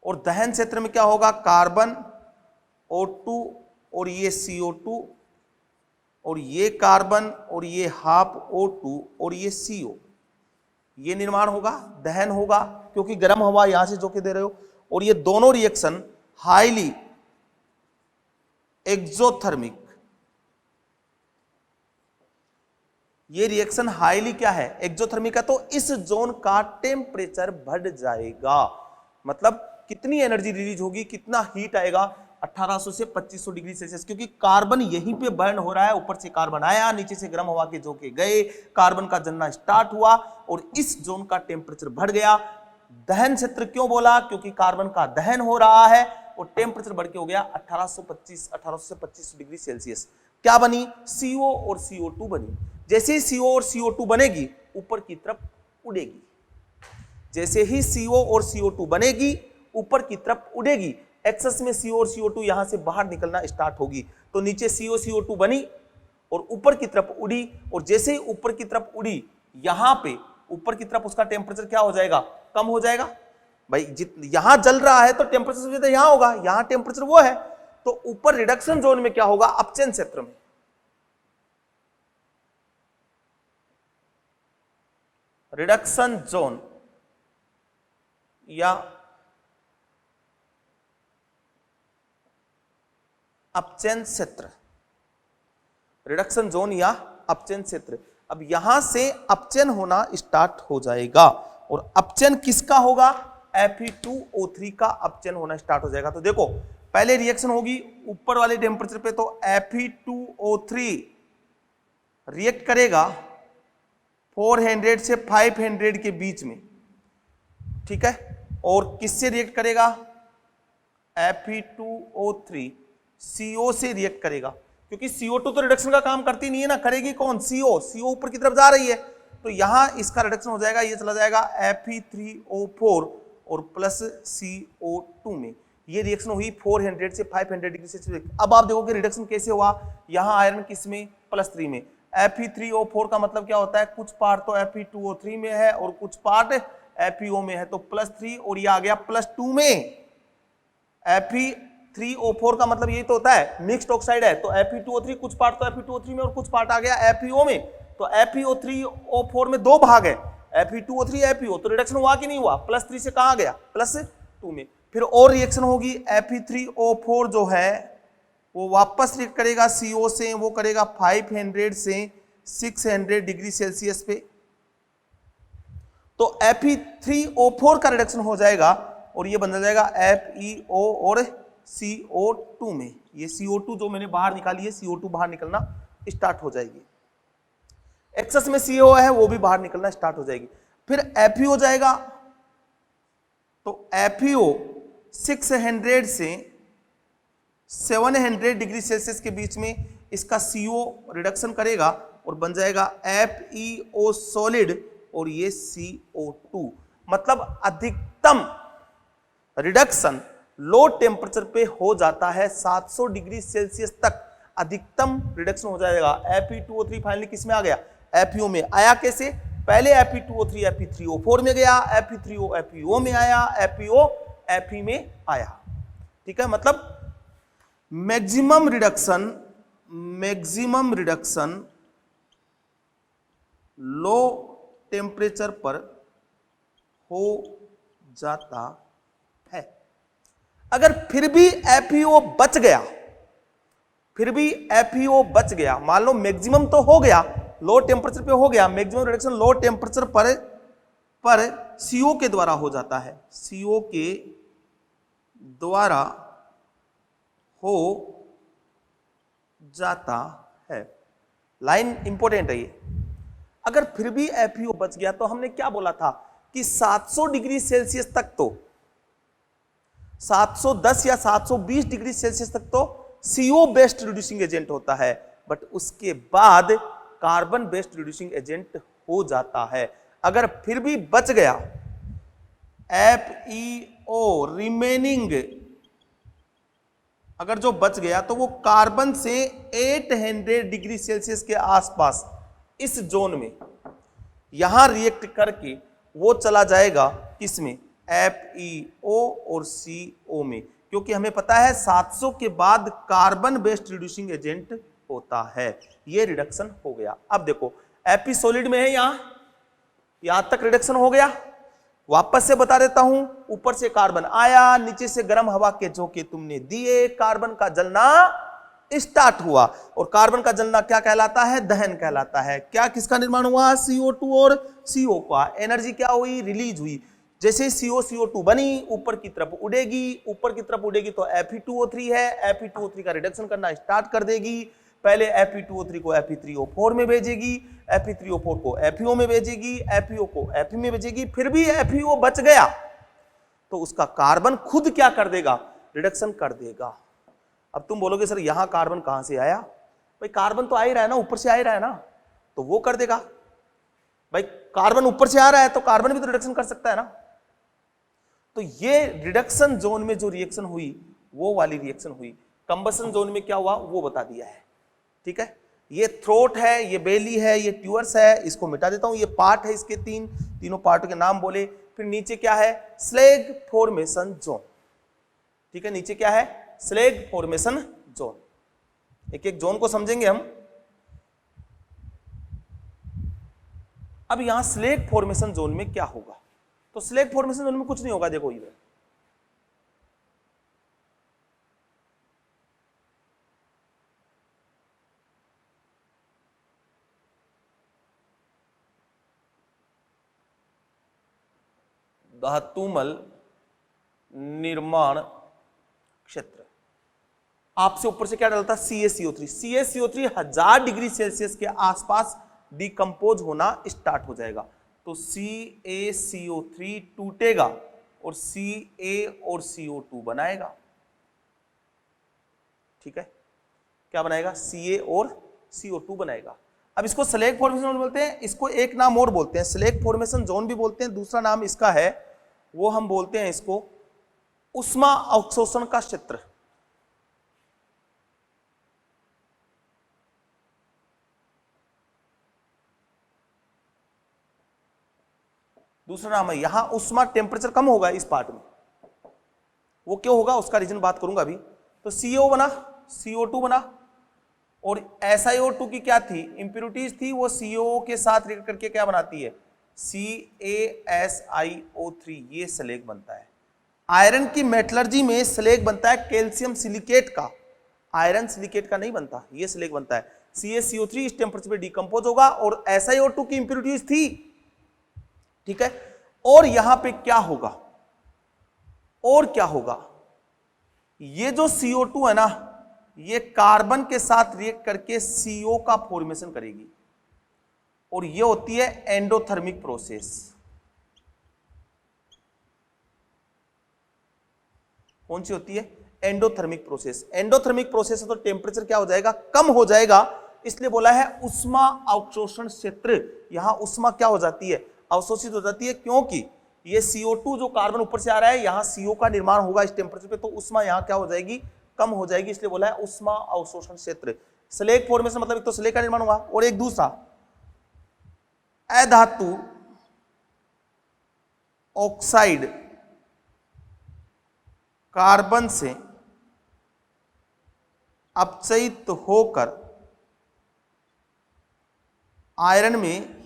और दहन क्षेत्र में क्या होगा, कार्बन O2 और ये CO2 और ये कार्बन और ये हाफ O2 और ये CO, ये निर्माण होगा, दहन होगा, क्योंकि गर्म हवा यहां से जो के दे रहे हो। और ये दोनों रिएक्शन हाईली एक्सोथर्मिक, ये रिएक्शन हाईली क्या है, एक्सोथर्मिक है। तो इस जोन का टेम्परेचर बढ़ जाएगा। मतलब कितनी एनर्जी रिलीज होगी, कितना हीट आएगा, 1800 से 2500 डिग्री सेल्सियस, क्योंकि कार्बन यहीं पे बर्न हो रहा है। ऊपर से कार्बन आया, नीचे से गर्म हवा के झोंके गए, कार्बन का जलना स्टार्ट हुआ और इस जोन का टेम्परेचर बढ़ गया। दहन क्षेत्र क्यों बोला, क्योंकि कार्बन का दहन हो रहा है और टेम्परेचर बढ़ के हो गया 1800 से 2500 डिग्री सेल्सियस। क्या बनी, CO और CO2 बनी। जैसे ही CO और CO2 बनेगी, ऊपर की तरफ उड़ेगी। जैसे ही CO और CO2 बनेगी, ऊपर की तरफ उड़ेगी। एक्सेस में CO और CO2 यहां से बाहर निकलना स्टार्ट होगी। तो नीचे CO CO2 बनी और ऊपर की तरफ उड़ी, और जैसे ही ऊपर की तरफ उड़ी, यहां पे ऊपर की तरफ उसका टेम्परेचर क्या हो जाएगा, कम हो जाएगा। भाई यहां जल रहा है तो टेम्परेचर यहां होगा, यहां टेम्परेचर वो है। तो ऊपर रिडक्शन जोन में क्या होगा, अपचयन क्षेत्र में, रिडक्शन जोन या अपचयन क्षेत्र, रिडक्शन जोन या अपचयन क्षेत्र। अब यहां से अपचयन होना स्टार्ट हो जाएगा। और अपचयन किसका होगा, Fe2O3 का अपचयन होना स्टार्ट हो जाएगा। तो देखो पहले रिएक्शन होगी ऊपर वाले टेम्परेचर पे, तो Fe2O3 रिएक्ट करेगा 400 से 500 के बीच में, ठीक है। और किससे रिएक्ट करेगा, Fe2O3 CO से रिएक्ट करेगा, क्योंकि CO2 तो रिडक्शन का काम करती नहीं है ना, करेगी कौन, CO ऊपर की तरफ जा रही है। तो यहां इसका रिडक्शन हो जाएगा, ये चला जाएगा Fe3O4 और प्लस CO2 में। ये रिएक्शन हुई 400 से 500 डिग्री सेल्सियस। अब आप देखो कि रिडक्शन कैसे हुआ, यहां आयरन किस में, +3 में। Fe3O4 का मतलब क्या होता है, कुछ पार्ट तो Fe2O3 में है और कुछ पार्ट FeO में है, तो +3 और ये आ गया +2 में। Fe3O4 का मतलब यही तो होता है, मिक्स्ड ऑक्साइड है। तो Fe2O3 कुछ पार्ट तो Fe2O3 में और कुछ पार्ट आ गया FeO में। तो FeO3O4 में दो भाग है, Fe2O3 FeO। तो रिडक्शन हुआ कि नहीं हुआ, +3 से कहां गया, +2 में। फिर और रिएक्शन होगी, Fe3O4 जो है वो वापस रिएक्ट करेगा CO से, वो करेगा 500 से 600 डिग्री सेल्सियस पे। तो Fe3O4 का रिडक्शन हो जाएगा और ये बन जाएगा FeO और CO2 में। ये CO2 जो मैंने बाहर निकाली है, CO2 बाहर निकलना स्टार्ट हो जाएगी। एक्सेस में CO है, वो भी बाहर निकलना स्टार्ट हो जाएगी। फिर FeO जाएगा, तो FeO 600 से 700 डिग्री सेल्सियस के बीच में इसका CO रिडक्शन करेगा और बन जाएगा FeO सॉलिड और ये CO2। मतलब अधिकतम रिडक्शन लो टेम्परेचर पे हो जाता है 700 डिग्री सेल्सियस तक अधिकतम रिडक्शन हो जाएगा। Fe2O3 फाइनली किस में आ गया, FeO में। आया कैसे, पहले Fe2O3 Fe3O4 में गया, Fe3O FeO में आया, FeO Fe में आया, ठीक है। मतलब मैक्सिमम रिडक्शन लो टेम्परेचर पर हो जाता है। अगर फिर भी FeO बच गया, मान लो मैक्सिमम तो हो गया, लो टेम्परेचर पे हो गया, मैक्सिमम रिडक्शन लो टेम्परेचर पर CO के द्वारा हो जाता है, CO के द्वारा हो जाता है। लाइन इंपॉर्टेंट है ये। अगर फिर भी FeO बच गया तो हमने क्या बोला था कि 700 डिग्री सेल्सियस तक तो 710 या 720 डिग्री सेल्सियस तक तो CO बेस्ड रिड्यूसिंग एजेंट होता है, बट उसके बाद कार्बन बेस्ड रिड्यूसिंग एजेंट हो जाता है। अगर फिर भी बच गया FeO रिमेनिंग, अगर जो बच गया तो वो कार्बन से 800 डिग्री सेल्सियस के आसपास इस जोन में यहां रिएक्ट करके वो चला जाएगा किसमें, FeO और CO में, क्योंकि हमें पता है 700 के बाद कार्बन बेस्ड रिड्यूसिंग एजेंट होता है। ये रिडक्शन हो गया। अब देखो Fe सॉलिड में है, यहां तक रिडक्शन हो गया। वापस से बता देता हूं, ऊपर से कार्बन आया, नीचे से गर्म हवा के झोंके तुमने दिए, कार्बन का जलना स्टार्ट हुआ। और कार्बन का जलना क्या कहलाता है, दहन कहलाता है। क्या किसका निर्माण हुआ, CO2 और CO का। एनर्जी क्या हुई, रिलीज हुई। जैसे CO2 बनी, ऊपर की तरफ उड़ेगी, ऊपर की तरफ उड़ेगी तो Fe2O3 है, Fe2O3 का रिडक्शन करना स्टार्ट कर देगी। पहले Fe2O3 को Fe3O4 में भेजेगी, Fe3O4 को FeO में भेजेगी, FeO को Fe में भेजेगी। फिर भी FeO बच गया तो उसका कार्बन खुद क्या कर देगा, रिडक्शन कर देगा। अब तुम बोलोगे सर यहां कार्बन कहां से आया, भाई कार्बन तो आ ही रहा है ना, ऊपर से आ ही रहा है ना, तो वो कर देगा। भाई कार्बन ऊपर से आ रहा है तो कार्बन भी तो रिडक्शन कर सकता है ना। तो ये रिडक्शन जोन में जो रिएक्शन हुई वो वाली रिएक्शन हुई। कंबसन जोन में क्या हुआ वो बता दिया है, ठीक है। ये थ्रोट है, ये बेली है, ये ट्यूअर्स है, इसको मिटा देता हूं। ये पार्ट है, इसके तीनों पार्टों के नाम बोले। फिर नीचे क्या है, स्लैग फॉर्मेशन जोन, ठीक है। नीचे क्या है, स्लैग फॉर्मेशन जोन। एक एक जोन को समझेंगे हम। अब यहां स्लैग फॉर्मेशन जोन में क्या होगा, तो स्लैग फॉर्मेशन जोन में कुछ नहीं होगा। देखो इधर धातुमल निर्माण क्षेत्र, आपसे ऊपर से क्या डलता, CaCO3। CaCO3 1000 डिग्री सेल्सियस के आसपास डिकम्पोज होना स्टार्ट हो जाएगा। तो CaCO3 टूटेगा और Ca और CO2 बनाएगा, ठीक है। क्या बनाएगा, Ca और CO2 बनाएगा। अब इसको स्लैग फॉर्मेशन जोन बोलते हैं। इसको एक नाम और बोलते हैं, स्लैग फॉर्मेशन जोन भी बोलते हैं। दूसरा नाम इसका है, वो हम बोलते हैं इसको उष्मा अवशोषण का क्षेत्र। दूसरा नाम है, यहां उष्मा टेम्परेचर कम होगा इस पार्ट में। वो क्यों होगा उसका रीजन बात करूंगा अभी। तो CO बना, CO2 बना, और SiO2 की क्या थी, इंप्योरिटीज थी, वो CO के साथ रिएक्ट करके क्या बनाती है, CaSiO3। ये स्लैग बनता है। आयरन की मेटलर्जी में स्लैग बनता है कैल्शियम सिलिकेट का, आयरन सिलिकेट का नहीं बनता, ये स्लैग बनता है। CaCO3 इस टेम्परेचर पे डिकम्पोज होगा, और SiO2 की इंप्योरिटीज थी, ठीक है। और यहां पे क्या होगा, और क्या होगा, ये जो CO2 है ना, ये कार्बन के साथ रिएक्ट करके CO का फॉर्मेशन करेगी, और ये होती है एंडोथर्मिक प्रोसेस। कौन सी होती है, एंडोथर्मिक प्रोसेस। एंडोथर्मिक प्रोसेस है तो टेम्परेचर क्या हो जाएगा, कम हो जाएगा, इसलिए बोला है उष्मा अवशोषण क्षेत्र। यहां उष्मा क्या हो जाती है, अवशोषित हो जाती है, क्योंकि ये CO2 जो कार्बन ऊपर से आ रहा है, यहां CO का निर्माण होगा इस टेम्परेचर पे, तो उष्मा यहां क्या हो जाएगी, कम हो जाएगी, इसलिए बोला है उष्मा अवशोषण क्षेत्र। स्लैग फॉर्मेशन मतलब एक तो स्लैग का निर्माण हुआ, और एक दूसरा अधातु ऑक्साइड कार्बन से अपचयित होकर आयरन में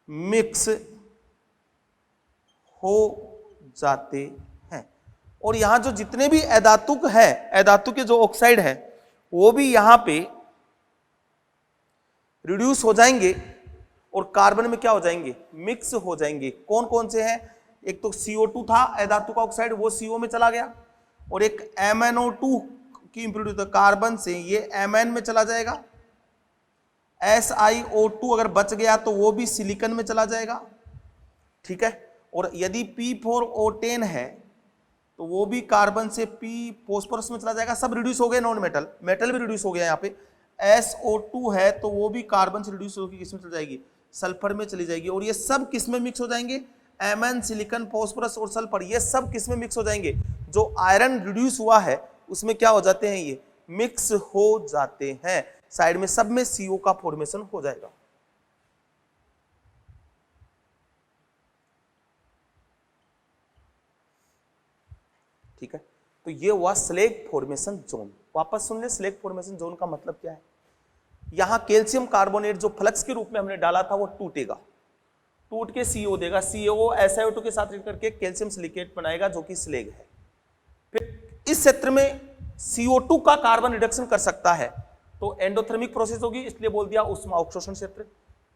मिक्स हो जाते हैं। और यहां जो जितने भी अधातुक है, अधातु के जो ऑक्साइड है, वो भी यहां पे रिड्यूस हो जाएंगे और कार्बन में क्या हो जाएंगे, मिक्स हो जाएंगे। कौन कौन से हैं, एक तो CO2 था अधातु का ऑक्साइड, वो CO में चला गया, और एक MnO2 की इंप्योरिटी तो कार्बन से ये Mn में चला जाएगा। SiO2 अगर बच गया तो वो भी सिलिकॉन में चला जाएगा, ठीक है। और यदि P4O10 है तो वो भी कार्बन से P फोस्फोरस में चला जाएगा, सब रिड्यूस हो गए नॉन मेटल, मेटल भी रिड्यूस हो गया यहाँ पे। SO2 है तो वो भी कार्बन से रिड्यूस होकर किस में चली जाएगी, सल्फर में चली जाएगी। और ये सब किस में मिक्स हो जाएंगे, Mn, सिलिकॉन, फास्फोरस और सल्फर, ये सब किस में मिक्स हो जाएंगे, जो आयरन रिड्यूस हुआ है उसमें क्या हो जाते हैं, ये मिक्स हो जाते हैं। साइड में सब में CO का फॉर्मेशन हो जाएगा। ठीक है, तो ये हुआ स्लेग फॉर्मेशन जोन। वापस सुन ले, स्लेग फॉर्मेशन जोन का मतलब क्या है। यहां कैल्शियम कार्बोनेट जो फ्लक्स के रूप में हमने डाला था वो टूटेगा, टूट के CO देगा, CO SiO2 के साथ करके कैल्शियम सिलिकेट बनाएगा जो कि स्लेग है। फिर इस क्षेत्र में CO2 का कार्बन रिडक्शन कर सकता है तो एंडोथर्मिक प्रोसेस होगी, इसलिए बोल दिया उष्मा अवशोषण क्षेत्र।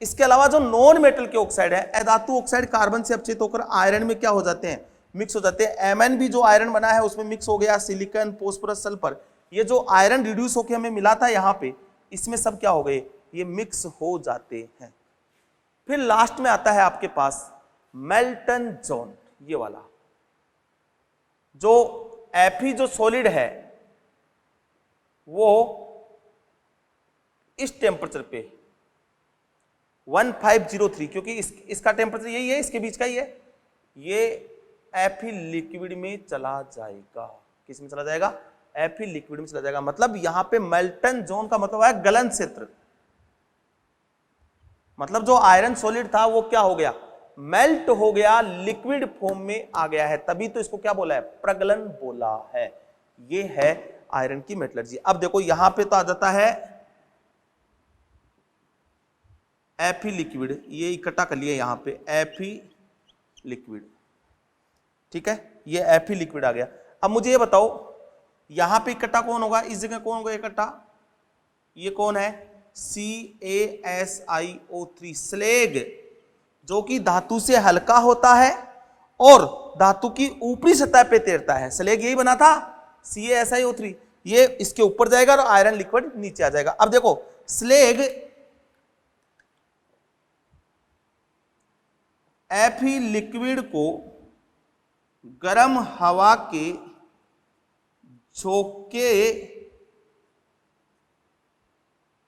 इसके अलावा जो नॉन मेटल के ऑक्साइड है, अधातु ऑक्साइड कार्बन से अपचित होकर आयरन में क्या हो जाते हैं, मिक्स हो जाते हैं। Mn भी जो आयरन बना है उसमें मिक्स हो गया, सिलिकॉन, फास्फोरस, सल्फर, ये जो आयरन रिड्यूस होकर हमें मिला था यहाँ पे, इसमें सब क्या हो गए, ये मिक्स हो जाते हैं। फिर लास्ट में आता है आपके पास मेल्टन जोन, ये वाला जो Fe जो सॉलिड है वो इस टेम्परेचर पे 1503, क्योंकि इसका टेम्परेचर यही है, इसके बीच का ही है, ये Fe लिक्विड में चला जाएगा। किस में चला जाएगा, Fe लिक्विड में चला जाएगा। मतलब यहां पे मेल्टन जोन का मतलब है गलन क्षेत्र, मतलब जो आयरन सॉलिड था वो क्या हो गया, मेल्ट हो गया, लिक्विड फॉर्म में आ गया है, तभी तो इसको क्या बोला है, प्रगलन बोला है। ये है आयरन की मेटलर्जी। अब देखो यहां पे तो आ जाता है Fe लिक्विड, ये इकट्ठा कर लिया यहां पे Fe लिक्विड, ठीक है, ये Fe लिक्विड आ गया। अब मुझे ये बताओ यहां पे इकट्ठा कौन होगा, इस जगह कौन होगा इकट्ठा, ये कौन है, CaSiO3 स्लेग, जो कि धातु से हल्का होता है और धातु की ऊपरी सतह पे तैरता है। स्लेग यही बना था CaSiO3, ये इसके ऊपर जाएगा और आयरन लिक्विड नीचे आ जाएगा। अब देखो स्लेग Fe लिक्विड को गर्म हवा के झोंके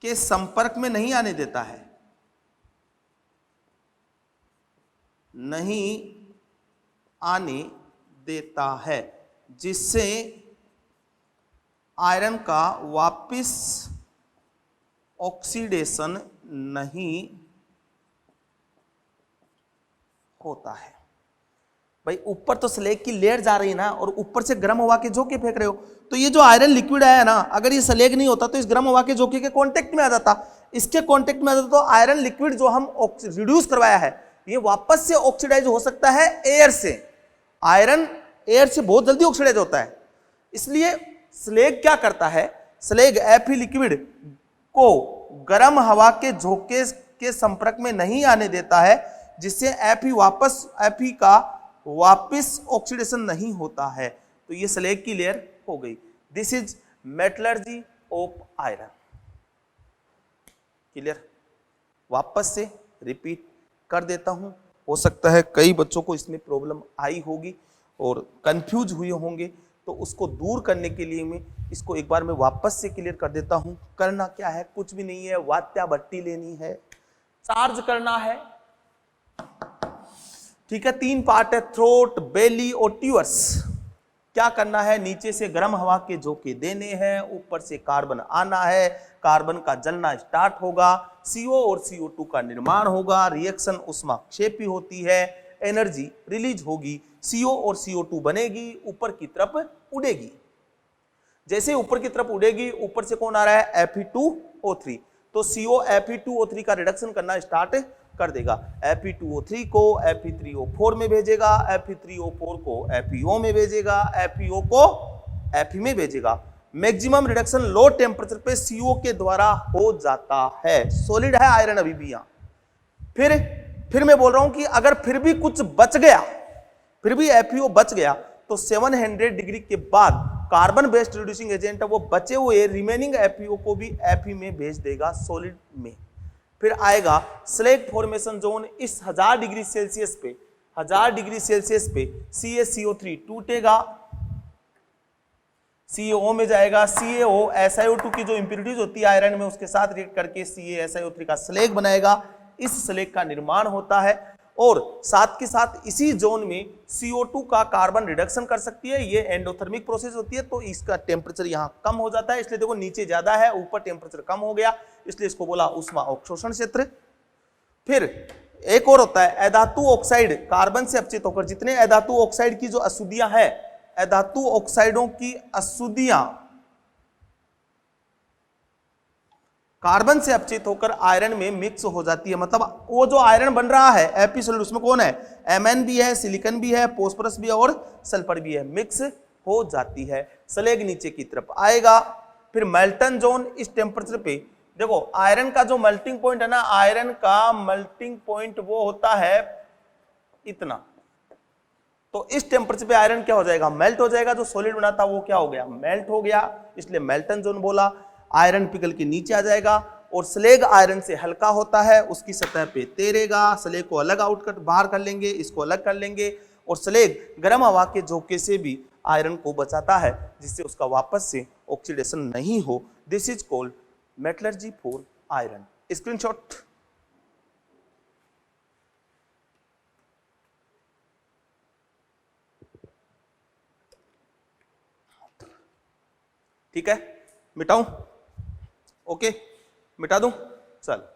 के संपर्क में नहीं आने देता है, नहीं आने देता है, जिससे आयरन का वापस ऑक्सीडेशन नहीं होता है। भाई ऊपर तो स्लेग की लेयर जा रही है ना, और ऊपर से गर्म हवा के झोंके फेंक रहे हो, तो ये जो आयरन लिक्विड है ना, अगर ये स्लेग नहीं होता तो इस गर्म हवा के झोंके के कांटेक्ट में आ जाता, इसके कांटेक्ट में आ जाता, तो आयरन लिक्विड जो हम रिड्यूस करवाया है ये वापस से ऑक्सीडाइज हो सकता है एयर से। आयरन एयर से बहुत जल्दी ऑक्सीडाइज होता है, इसलिए स्लेग क्या करता है, स्लेग Fe लिक्विड को गर्म हवा के झोंके के संपर्क में नहीं आने देता है, जिससे Fe का वापस ऑक्सीडेशन नहीं होता है। तो ये स्लेग की लेयर हो गई। This is metallurgy of iron. Clear? वापस से रिपीट कर देता हूं, हो सकता है कई बच्चों को इसमें प्रॉब्लम आई होगी और कंफ्यूज हुए होंगे, तो उसको दूर करने के लिए मैं इसको एक बार मैं वापस से क्लियर कर देता हूं। करना क्या है, कुछ भी नहीं है, वात्या भट्टी लेनी है, चार्ज करना है, ठीक है। 3 पार्ट है, थ्रोट, बेली और ट्यूअर्स। क्या करना है, नीचे से गर्म हवा के झोंके देने हैं, ऊपर से कार्बन आना है, कार्बन का जलना स्टार्ट होगा, CO और CO2 का निर्माण होगा, रिएक्शन उष्माक्षेपी होती है, एनर्जी रिलीज होगी, CO और CO2 बनेगी, ऊपर की तरफ उड़ेगी। जैसे ऊपर की तरफ उड़ेगी, ऊपर से कौन आ रहा है, Fe2O3, तो CO Fe2O3 का रिडक्शन करना स्टार्ट कर देगा। Fe2O3 को Fe3O4 में भेजेगा, Fe3O4 को FeO में भेजेगा, FeO को Fe में भेजेगा। मैक्सिमम रिडक्शन लो टेम्परेचर पे CO के द्वारा हो जाता है। सॉलिड है आयरन अभी भी यहाँ। फिर मैं बोल रहा हूं कि अगर फिर भी कुछ बच गया, फिर भी FeO बच गया, तो 700 डिग्री के बाद कार्बन बेस्ड रिड्यूसिंग एजेंट है वो बचे हुए रिमेनिंग FeO को भी Fe में भेज देगा, सॉलिड में। फिर आएगा स्लेग फॉर्मेशन जोन। इस 1000 डिग्री सेल्सियस पे CaCO3 टूटेगा, CaO में जाएगा, CaO SiO2 की जो इंप्योरिटीज होती है आयरन में उसके साथ रिएक्ट करके CaSiO3 का स्लेग बनाएगा। इस स्लेग का निर्माण होता है और साथ के साथ इसी जोन में CO2 का कार्बन रिडक्शन कर सकती है। ये एंडोथर्मिक प्रोसेस होती है, तो इसका टेम्परेचर यहाँ कम हो जाता है, इसलिए देखो नीचे ज्यादा है, ऊपर टेम्परेचर कम हो गया, इसलिए इसको बोला ऊष्मा अवशोषण क्षेत्र। फिर एक और होता है अधातु ऑक्साइड, कार्बन से अपचित होकर जितने अधातु ऑक्साइड की जो अशुद्धियां है, अधातु ऑक्साइडों की अशुद्धियां कार्बन से अपचित होकर आयरन में मिक्स हो जाती है। मतलब वो जो आयरन बन रहा है Fe सॉल्यूट, उसमें कौन है, Mn भी है, सिलिकॉन भी है, फोस्फोरस भी है और सल्फर भी है, मिक्स हो जाती है। स्लेग नीचे की तरफ आएगा। फिर मेल्टन जोन, इस टेम्परेचर पे देखो आयरन का जो मेल्टिंग पॉइंट है ना, आयरन का मेल्टिंग पॉइंट वो होता है इतना, तो इस टेम्परेचर पे आयरन क्या हो जाएगा, मेल्ट हो जाएगा। जो सॉलिड बना था वो क्या हो गया, मेल्ट हो गया, इसलिए मेल्टन जोन बोला। आयरन पिघल के नीचे आ जाएगा और स्लेग आयरन से हल्का होता है, उसकी सतह पे तैरेगा। स्लेग को अलग आउट कर बाहर कर लेंगे, इसको अलग कर लेंगे और स्लेग गर्म हवा के झोंके से भी आयरन को बचाता है, जिससे उसका वापस से ऑक्सीडेशन नहीं हो। This is called metallurgy for iron. Screenshot. ठीक है, मिटाऊं? ओके, मिटा दूं? चल,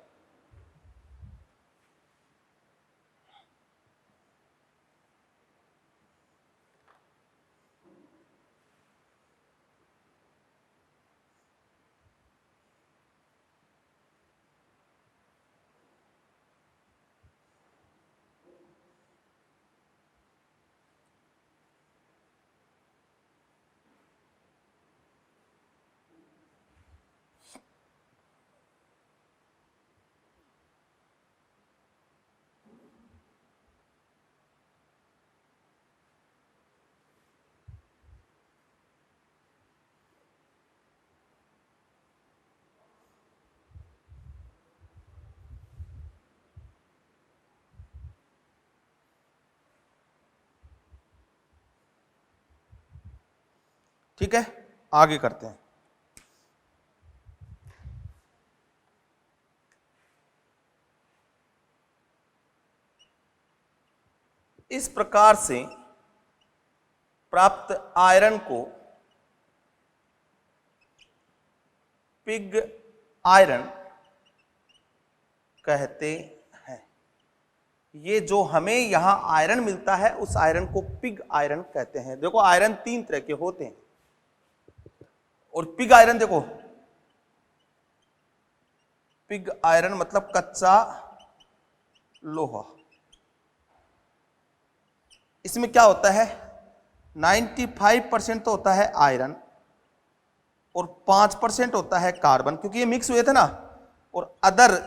ठीक है, आगे करते हैं। इस प्रकार से प्राप्त आयरन को पिग आयरन कहते हैं। ये जो हमें यहां आयरन मिलता है उस आयरन को पिग आयरन कहते हैं। देखो आयरन तीन तरह के होते हैं और पिग आयरन देखो, पिग आयरन मतलब कच्चा लोहा। इसमें क्या होता है, 95% तो होता है आयरन और 5% होता है कार्बन, क्योंकि ये मिक्स हुए थे ना, और अदर।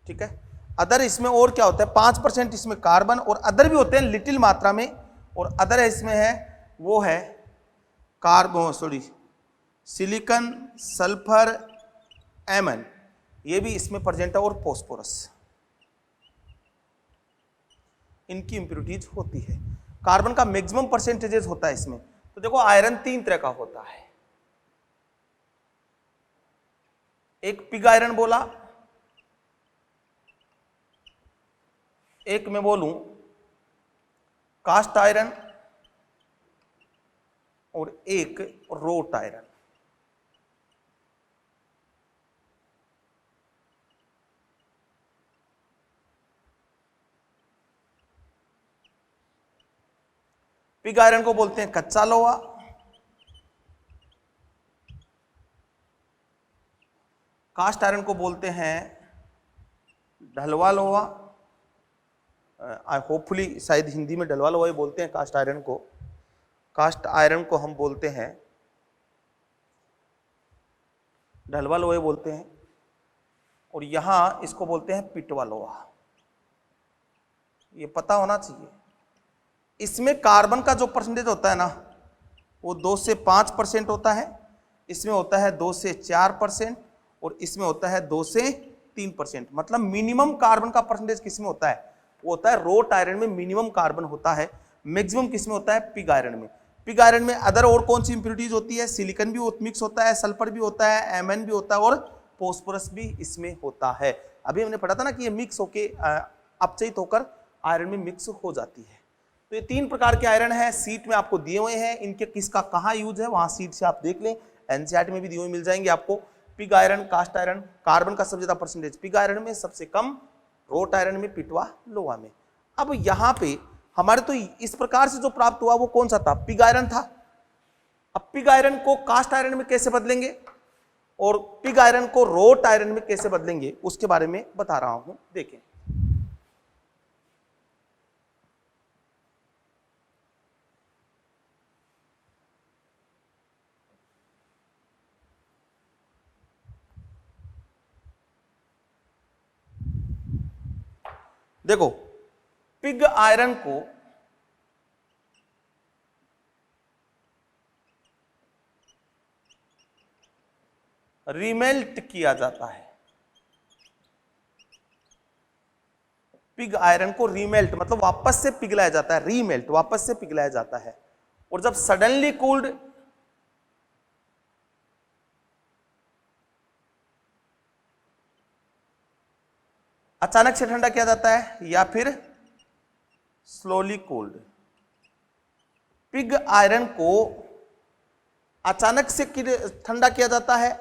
ठीक है, अदर इसमें और क्या होता है, 5% इसमें कार्बन और अदर भी होते हैं लिटिल मात्रा में, और अदर इसमें है वो है कार्बन, सॉरी, सिलिकॉन, सल्फर, एमन, ये भी इसमें प्रेजेंट है, और फॉस्फोरस, इनकी इंप्योरिटीज होती है। कार्बन का मैक्सिमम परसेंटेजेस होता है इसमें। तो देखो आयरन तीन तरह का होता है। एक पिग आयरन बोला, एक मैं बोलूं कास्ट आयरन, और एक रोट आयरन। पिग आयरन को बोलते हैं कच्चा लोहा, कास्ट आयरन को बोलते हैं ढलवा लोहा। होपफुली शायद हिंदी में ढलवा लोहा ही बोलते हैं कास्ट आयरन को। कास्ट आयरन को हम बोलते हैं ढलवा लोहा बोलते हैं, और यहां इसको बोलते हैं पिटवा लोहा। ये पता होना चाहिए। इसमें कार्बन का जो परसेंटेज होता है ना, वो 2 से 5% होता है, इसमें होता है 2 से 4%, और इसमें होता है 2 से 3%। मतलब मिनिमम कार्बन का परसेंटेज किसमें होता है, वो होता है रोट आयरन में मिनिमम कार्बन होता है, मैक्सिमम किसमें होता है, पिग आयरन में। पिग आयरन में अदर और कौन सी इंप्योरिटीज होती है? सिलिकॉन भी मिक्स होता है, सल्फर भी होता है, एमएन भी होता है और फॉस्फोरस भी इसमें होता है। अभी हमने पढ़ा था ना कि ये मिक्स होके अपचयित होकर आयरन में मिक्स हो जाती है। तो ये 3 प्रकार के आयरन है, सीट में आपको दिए हुए हैं, इनके किसका कहाँ यूज है वहां सीट से आप देख लें, एनसीईआरटी में भी दिए हुए मिल जाएंगे आपको। Pig iron, cast iron, carbon का सबसे ज्यादा परसेंटेज पिग आयरन में, सबसे कम रोट आयरन में, पिटवा लोहा में। अब यहाँ पे हमारे तो इस प्रकार से जो प्राप्त हुआ वो कौन सा था? पिग आयरन था। अब पिग आयरन को कास्ट आयरन में कैसे बदलेंगे और पिग आयरन को रोट आयरन में कैसे बदलेंगे उसके बारे में बता रहा हूं, देखें। देखो, पिग आयरन को रीमेल्ट किया जाता है। पिग आयरन को रीमेल्ट मतलब वापस से पिघलाया जाता है, रीमेल्ट वापस से पिघलाया जाता है। और जब सडनली कूल्ड अचानक से ठंडा किया जाता है या फिर स्लोली कूल्ड। पिग आयरन को अचानक से ठंडा किया जाता है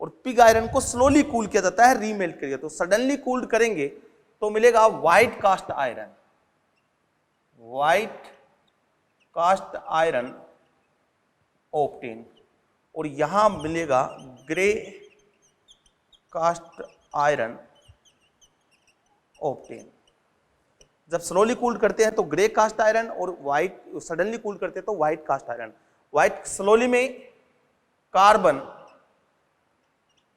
और पिग आयरन को स्लोली कूल किया जाता है, रीमेल्ट करिए। तो सडनली कूल्ड करेंगे तो मिलेगा white cast iron, white cast iron obtain, और यहां मिलेगा ग्रे कास्ट आयरन ऑब्टेन। जब स्लोली कूल्ड करते हैं तो ग्रे कास्ट आयरन और व्हाइट, सडनली कूल्ड करते हैं तो white cast iron. White slowly में कार्बन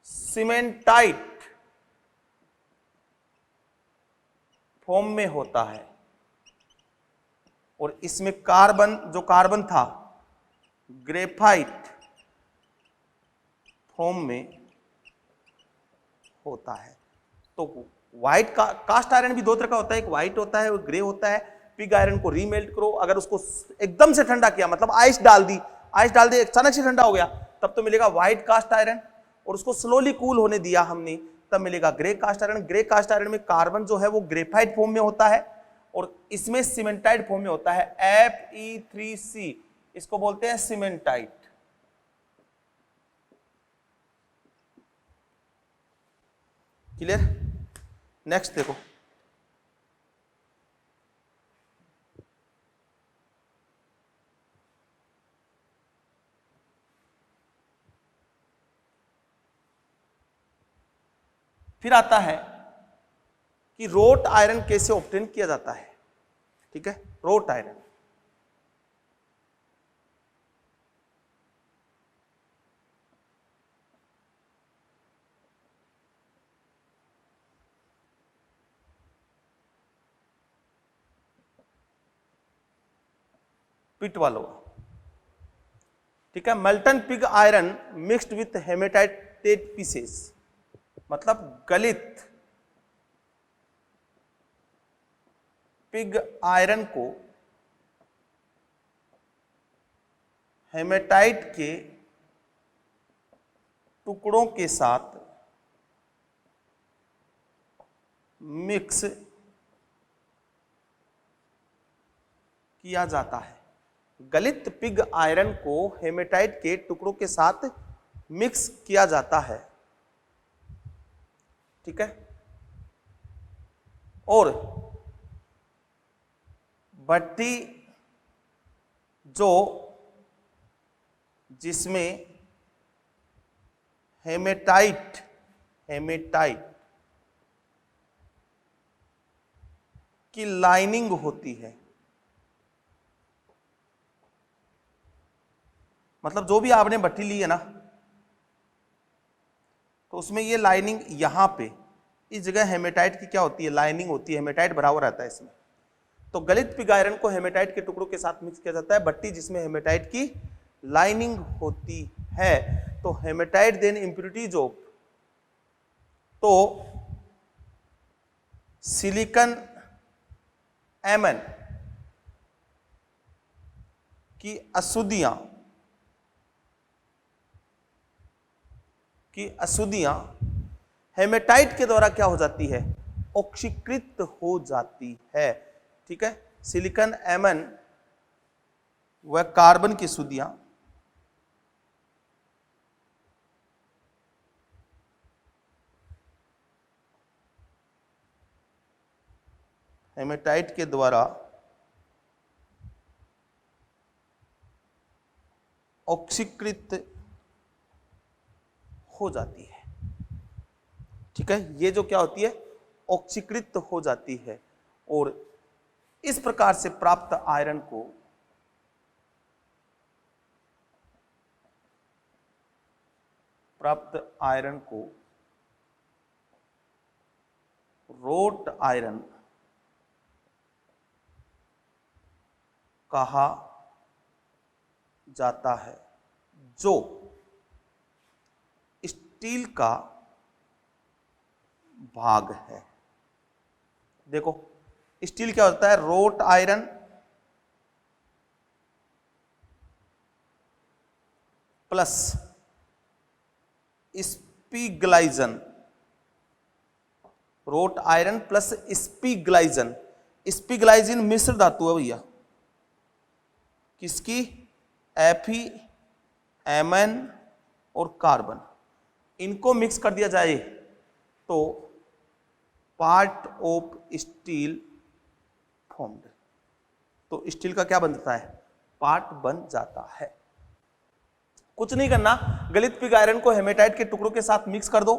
सीमेंटाइट फॉर्म में होता है और इसमें कार्बन, जो कार्बन था ग्रेफाइट फॉर्म में होता है। तो व्हाइट कास्ट आयरन भी 2 तरह का होता है, एक व्हाइट होता है और ग्रे होता है। पिग आयरन को रीमेल्ट करो, अगर उसको एकदम से ठंडा किया मतलब आइस डाल दी अचानक से ठंडा हो गया, तब तो मिलेगा व्हाइट कास्ट आयरन। और उसको स्लोली कूल होने दिया हमने, तब मिलेगा grey cast iron. Grey cast iron में कार्बन जो है वो ग्रेफाइट फॉर्म में होता है और इसमें सीमेंटाइट फॉर्म में होता है, Fe3C, इसको बोलते हैं सीमेंटाइट। क्लियर? नेक्स्ट देखो, फिर आता है कि रोट आयरन कैसे ऑब्टेन किया जाता है। ठीक है, रोट आयरन पिटवा लोहा। ठीक है, molten pig iron mixed with hematited pieces, मतलब गलित पिग आयरन को हेमेटाइट के टुकड़ों के साथ मिक्स किया जाता है। गलित पिग आयरन को हेमेटाइट के टुकड़ों के साथ मिक्स किया जाता है। ठीक है, और भट्टी जो जिसमें हेमेटाइट की लाइनिंग होती है, मतलब जो भी आपने भट्टी ली है ना, तो उसमें ये लाइनिंग यहां पे इस जगह हेमेटाइट की क्या होती है, लाइनिंग होती है, हेमेटाइट भरा हुआ रहता है इसमें। तो गलित पिग आयरन को हेमेटाइट के टुकड़ों के साथ मिक्स किया जाता है, भट्टी जिसमें हेमेटाइट की लाइनिंग होती है। तो हेमेटाइट देन इंप्योरिटीज ऑफ, तो सिलिकॉन एमन की अशुद्धियां हेमेटाइट के द्वारा क्या हो जाती है, ऑक्सीकृत हो जाती है। ठीक है, सिलिकॉन एमन व कार्बन की अशुद्धियां हेमेटाइट के द्वारा ऑक्सीकृत हो जाती है। ठीक है, ये जो क्या होती है, ऑक्सीकृत हो जाती है। और इस प्रकार से प्राप्त आयरन को रोट आयरन कहा जाता है, जो स्टील का भाग है। देखो, स्टील क्या होता है, wrought iron plus spiegeleisen, wrought iron plus spiegeleisen. Spiegeleisen मिश्र धातु है भैया, किसकी, Fe, Mn और कार्बन, इनको मिक्स कर दिया जाए तो पार्ट ऑफ स्टील फॉर्म्ड, तो स्टील का क्या बन जाता है, पार्ट बन जाता है। कुछ नहीं करना, गलित पिग आयरन को हेमेटाइट के टुकड़ों के साथ मिक्स कर दो,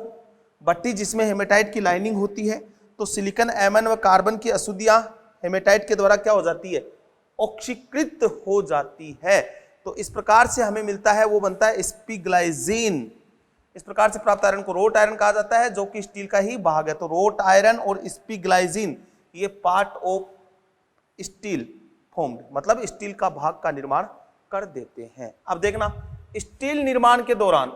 भट्टी जिसमें हेमेटाइट की लाइनिंग होती है, तो सिलिकॉन एमन व कार्बन की अशुद्धियां हेमेटाइट के द्वारा क्या हो जाती है, ऑक्सीकृत हो जाती है। तो इस प्रकार से हमें मिलता है, वो बनता है स्पीगलाइजिन। इस प्रकार से प्राप्त आयरन को रोट आयरन कहा जाता है, जो कि स्टील का ही भाग है। तो रोट आयरन और स्पीगलाइजिन ये पार्ट ऑफ स्टील फॉर्म्ड, मतलब स्टील का भाग का निर्माण कर देते हैं। अब देखना, स्टील निर्माण के दौरान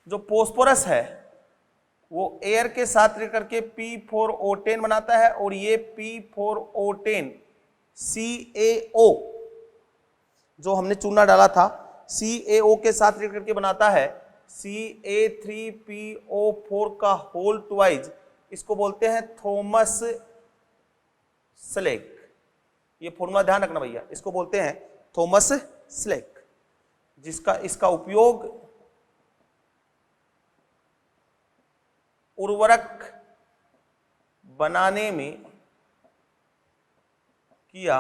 जो फोस्फोरस है वो एयर के साथ लेकर के P4O10 बनाता है, और ये P4O10 CaO जो हमने चूना डाला था CaO के साथ लेकर के बनाता है Ca3PO4 का होल ट्वाइज, इसको बोलते हैं थॉमस स्लेग। ये फॉर्मूला ध्यान रखना भैया, इसको बोलते हैं थॉमस स्लेग, इसका उपयोग उर्वरक बनाने में किया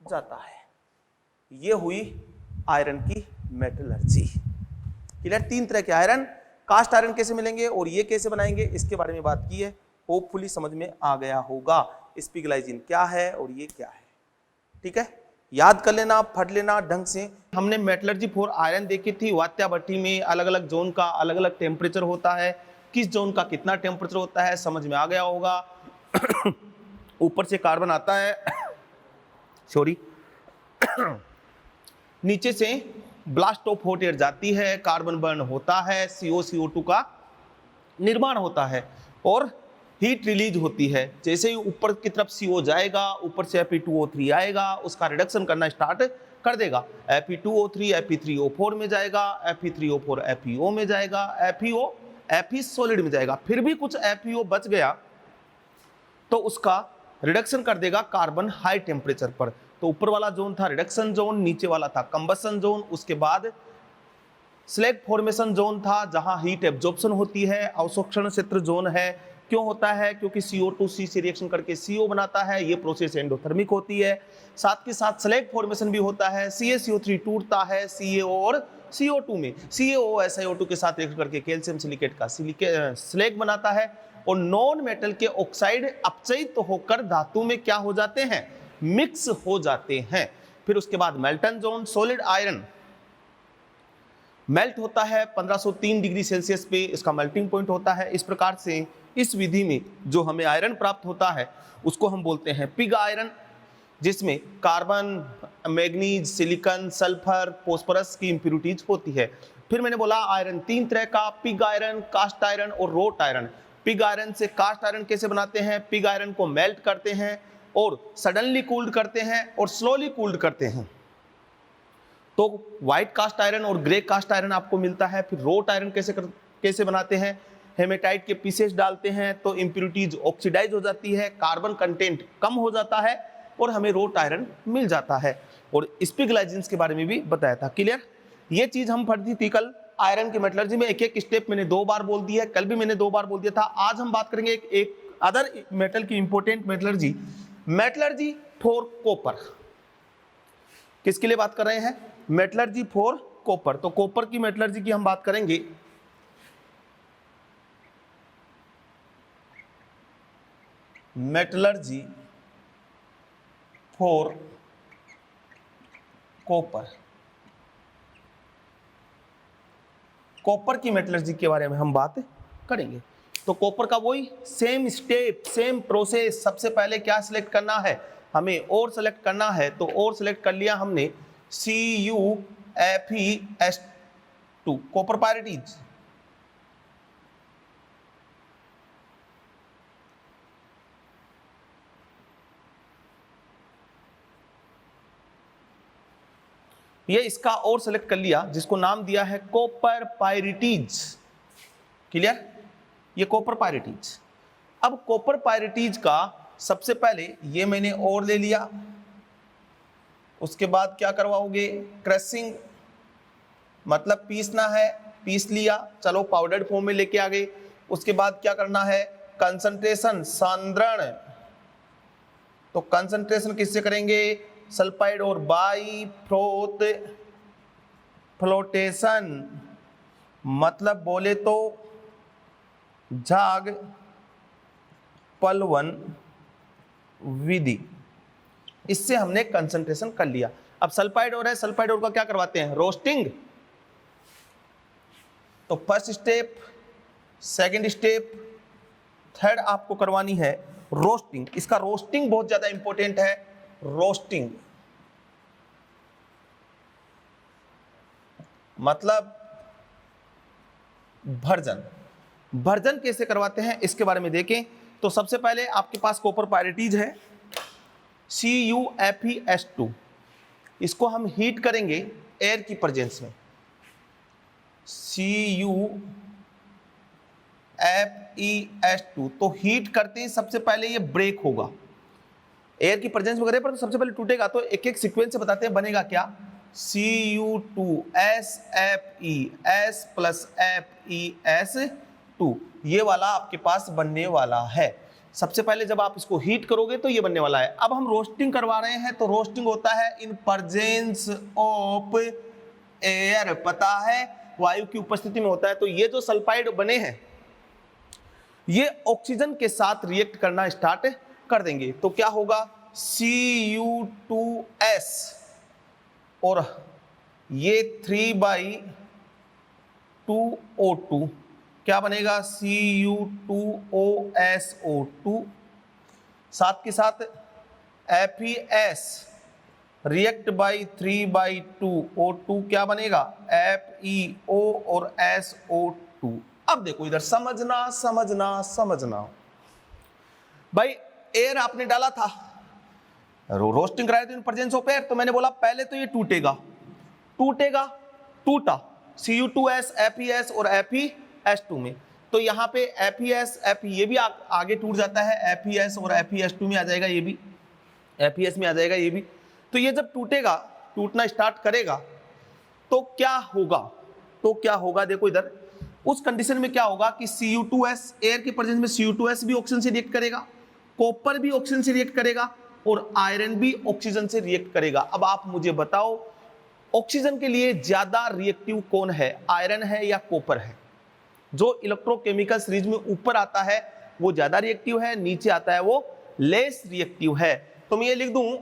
जाता है। यह हुई आयरन की मेटलर्जी। क्लियर, 3 तरह के आयरन, कास्ट आयरन कैसे मिलेंगे और ये कैसे बनाएंगे, इसके बारे में बात की है। होपफुली समझ में आ गया होगा स्पीगलाइजिन क्या है और ये क्या है। ठीक है, याद कर लेना, पढ़ लेना ढंग से। हमने मेटलर्जी फॉर आयरन देखी थी। वात्या भट्टी में अलग अलग जोन का अलग अलग टेम्परेचर होता है, किस जोन का कितना टेम्परेचर होता है समझ में आ गया होगा। ऊपर से कार्बन आता है, सॉरी, नीचे से ब्लास्ट ऑफ हॉट एयर जाती है, कार्बन बर्न होता है, CO2 का निर्माण होता है और हीट रिलीज होती है। जैसे ही ऊपर की तरफ CO जाएगा, ऊपर से Fe2O3 आएगा, उसका रिडक्शन करना स्टार्ट कर देगा। Fe2O3 Fe3O4 में जाएगा, Fe3O4 FeO में जाएगा, Fe सॉलिड में जाएगा। फिर भी कुछ FeO बच गया तो उसका रिडक्शन कर देगा कार्बन हाई टेम्परेचर पर। तो ऊपर वाला जोन था रिडक्शन जोन, नीचे वाला था कंबशन जोन, उसके बाद स्लैग फॉर्मेशन जोन था जहां हीट एब्जॉर्प्शन होती है, अवशोषण क्षेत्र जोन है। क्यों होता है? क्योंकि CO2 C से रिएक्शन करके CO बनाता है, ये प्रोसेस एंडोथर्मिक होती है। साथ के साथ स्लैग फॉर्मेशन भी होता है, CaCO3 टूटता है CaO और CO2 में, CaO SiO2 के साथ रिएक्शन करके कैल्शियम सिलिकेट का स्लैग बनाता है और नॉन मेटल के ऑक्साइड अपचयित होकर धातु में क्या हो जाते हैं, मिक्स हो जाते हैं। फिर उसके बाद मेल्टन जोन, सॉलिड आयरन मेल्ट होता है 1503 डिग्री सेल्सियस पे, इसका मेल्टिंग पॉइंट होता है। इस प्रकार से इस विधि में जो हमें आयरन प्राप्त होता है उसको हम बोलते हैं पिग आयरन, जिसमें carbon, manganese, silicon, sulphur, phosphorus की इंप्योरिटीज होती है। फिर मैंने बोला आयरन 3 तरह का, पिग आयरन, कास्ट आयरन और रोट आयरन। पिग आयरन से कास्ट आयरन कैसे बनाते हैं? पिग आयरन को मेल्ट करते हैं और सडनली कूल्ड करते हैं और स्लोली कूल्ड करते हैं, तो व्हाइट कास्ट आयरन और ग्रे कास्ट आयरन आपको मिलता है। फिर रोट आयरन कैसे बनाते हैं? हेमेटाइट के पीसेस डालते हैं तो इंप्योरिटीज ऑक्सीडाइज हो जाती है, कार्बन कंटेंट कम हो जाता है और हमें रोट आयरन मिल जाता है। और स्पिगलाइजेंस के बारे में भी बताया था। क्लियर? ये चीज हम पढ़ी थी कल आयरन की मेटलर्जी में। एक एक स्टेप मैंने 2 बार बोल दिया है, कल भी मैंने 2 बार बोल दिया था। आज हम बात करेंगे एक अदर मेटल की important metallurgy, metallurgy for copper. किसके लिए बात कर रहे हैं? Metallurgy for copper. तो कॉपर की मेटलर्जी की हम बात करेंगे। मेटलर्जी फॉर कॉपर, कॉपर की मेटलर्जी के बारे में हम बात करेंगे। तो कॉपर का वही सेम स्टेप, सेम प्रोसेस। सबसे पहले क्या सिलेक्ट करना है? हमें और सिलेक्ट करना है। तो और सिलेक्ट कर लिया हमने CuFeS2, कॉपर पायरिटीज। ये इसका और सेलेक्ट कर लिया, जिसको नाम दिया है कॉपर पायरिटीज। क्लियर? ये कॉपर पायरिटीज। अब कॉपर पायरिटीज का सबसे पहले ये मैंने और ले लिया, उसके बाद क्या करवाओगे? क्रशिंग, मतलब पीसना है, पीस लिया, चलो पाउडर्ड फॉर्म में लेके आ गए। उसके बाद क्या करना है? कंसंट्रेशन, सांद्रण। तो कंसंट्रेशन किससे करेंगे? सल्फाइड और बाई फ्रोथ फ्लोटेशन, मतलब बोले तो झाग पलवन विधि। इससे हमने कंसंट्रेशन कर लिया। अब सल्फाइड और है, सल्फाइड और का क्या करवाते हैं? रोस्टिंग। तो first step, second step, third आपको करवानी है रोस्टिंग। इसका रोस्टिंग बहुत ज्यादा इंपॉर्टेंट है। रोस्टिंग मतलब भर्जन। भर्जन कैसे करवाते हैं इसके बारे में देखें। तो सबसे पहले आपके पास कॉपर पायरिटीज है CuFeS2, इसको हम हीट करेंगे एयर की प्रेजेंस में। CuFeS2, तो हीट करते ही सबसे पहले ये ब्रेक होगा एयर की प्रेजेंस वगैरह पर, तो सबसे पहले टूटेगा। तो एक एक सीक्वेंस से बताते हैं बनेगा क्या। Cu2SFeS प्लस FeS2, ये वाला आपके पास बनने वाला है। सबसे पहले जब आप इसको हीट करोगे तो ये बनने वाला है। अब हम रोस्टिंग करवा रहे हैं, तो रोस्टिंग होता है इन प्रेजेंस ऑफ एयर, पता है वायु की उपस्थिति में होता है। तो ये जो सल्फाइड बने हैं ये ऑक्सीजन के साथ रिएक्ट करना स्टार्ट कर देंगे। तो क्या होगा? Cu2S और ये 3/2O2 क्या बनेगा? Cu2OSO2। साथ के साथ FeS रिएक्ट बाई 3/2O2 क्या बनेगा? FeO और SO2। अब देखो इधर समझना समझना समझना भाई, एयर आपने डाला था, रोस्टिंग कराया था इन प्रेजेंस ऑफ एयर। तो मैंने बोला पहले तो ये टूटेगा, टूटेगा, टूटा Cu2S, FeS और FeS2 में। तो यहाँ पे FeS, ये भी आगे टूट जाता है, FeS और FeS2 में आ जाएगा, ये भी FeS में आ जाएगा ये भी। तो ये जब टूटेगा, टूटना स्टार्ट करेगा तो क्या होगा? तो क्या होगा देखो इधर, उस कंडीशन में क्या होगा कि Cu2S, एयर के प्रेजेंस में Cu2S भी ऑक्सीजन से रिएक्ट करेगा, कॉपर भी ऑक्सीजन से रिएक्ट करेगा और आयरन भी ऑक्सीजन से रिएक्ट करेगा। अब आप मुझे बताओ ऑक्सीजन के लिए ज्यादा रिएक्टिव कौन है, आयरन है या कॉपर है? जो इलेक्ट्रोकेमिकल सीरीज में ऊपर आता है वो ज्यादा रिएक्टिव है, नीचे आता है वो लेस रिएक्टिव है। तो मैं ये लिख दूं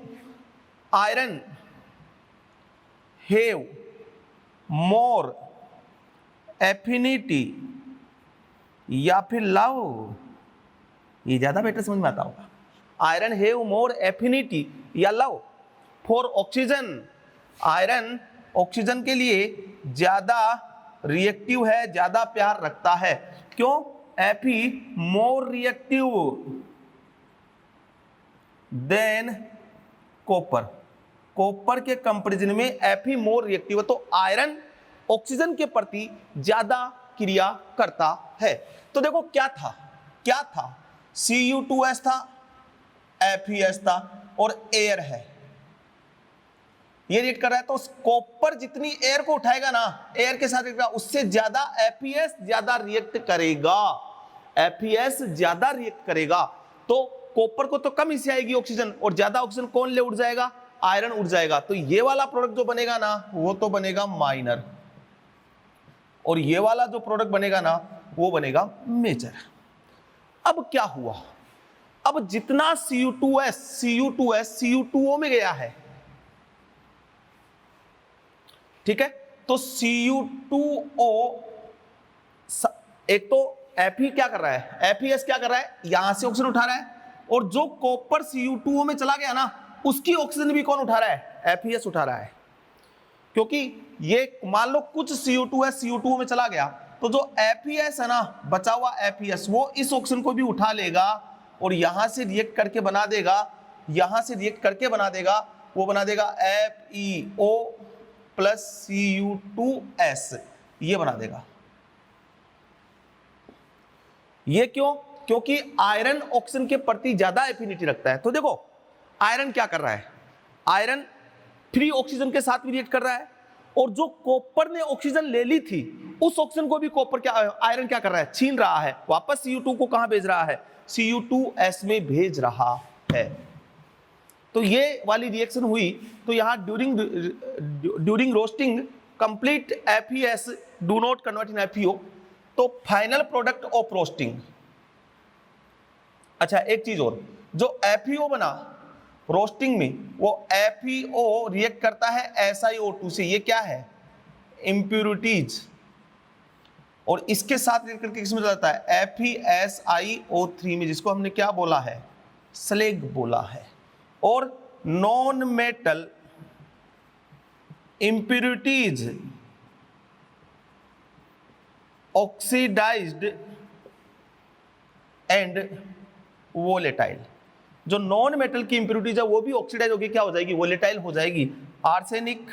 आयरन हैव मोर एफिनिटी या फिर लव, ये ज्यादा बेटर समझ में आता होगा। आयरन हैव मोर एफिनिटी या love for oxygen, iron oxygen के लिए ज्यादा रिएक्टिव है, ज्यादा प्यार रखता है। क्यों? Fe more reactive than copper. Copper के कंपैरिजन में Fe मोर रिएक्टिव है, तो आयरन ऑक्सीजन के प्रति ज्यादा क्रिया करता है। तो देखो क्या था, क्या था, Cu2S था, FeS था और एयर है, ये रिएक्ट कर रहा है। तो कॉपर जितनी एयर को उठाएगा ना, एयर के साथ रिएक्ट करेगा, उससे ज्यादा FeS ज्यादा रिएक्ट करेगा, FeS ज्यादा रिएक्ट करेगा। तो कॉपर को तो कम ही से आएगी ऑक्सीजन, और ज्यादा ऑक्सीजन कौन ले उठ जाएगा? आयरन उठ जाएगा। तो ये वाला प्रोडक्ट जो बनेगा ना, वो तो बनेगा माइनर, और ये वाला जो प्रोडक्ट बनेगा ना, वो बनेगा मेजर। अब क्या हुआ? अब जितना Cu2S Cu2O में गया है, ठीक है, तो Cu2O एक तो Fe क्या कर रहा है, FeS क्या कर रहा है, यहां से ऑक्सीजन उठा रहा है, और जो कॉपर Cu2O में चला गया ना, उसकी ऑक्सीजन भी कौन उठा रहा है? FeS उठा रहा है। क्योंकि ये मान लो कुछ Cu2S Cu2O में चला गया, तो जो FeS है ना, बचा हुआ FeS, वो इस ऑक्सीजन को भी उठा लेगा और यहां से रिएक्ट करके बना देगा, यहां से रिएक्ट करके बना देगा, वो बना देगा FeO प्लस Cu2S, ये बना देगा। ये क्यों? क्योंकि आयरन ऑक्सीजन के प्रति ज्यादा एफिनिटी रखता है। तो देखो आयरन क्या कर रहा है, आयरन फ्री ऑक्सीजन के साथ भी रिएक्ट कर रहा है, और जो कॉपर ने ऑक्सीजन ले ली थी, उस ऑक्सीजन को भी कॉपर क्या, आयरन क्या कर रहा है? छीन रहा है, वापस Cu2 को कहां भेज रहा है? Cu2S में भेज रहा है। तो ये वाली रिएक्शन हुई। तो यहां during roasting complete FeS do not convert in FeO। तो फाइनल प्रोडक्ट ऑफ रोस्टिंग। अच्छा एक चीज और, जो FeO बना रोस्टिंग में, वो FeO रिएक्ट करता है SiO2 से। ये क्या है? इंप्यूरिटीज। और इसके साथ रिएक्ट करके किसमें जाता है? FeSiO3 में, जिसको हमने क्या बोला है? स्लैग बोला है। और non metal impurities oxidised and volatile. जो नॉन मेटल की इंप्यूरिटीज है वो भी ऑक्सीडाइज होगी, क्या हो जाएगी? वोलेटाइल हो जाएगी। आर्सेनिक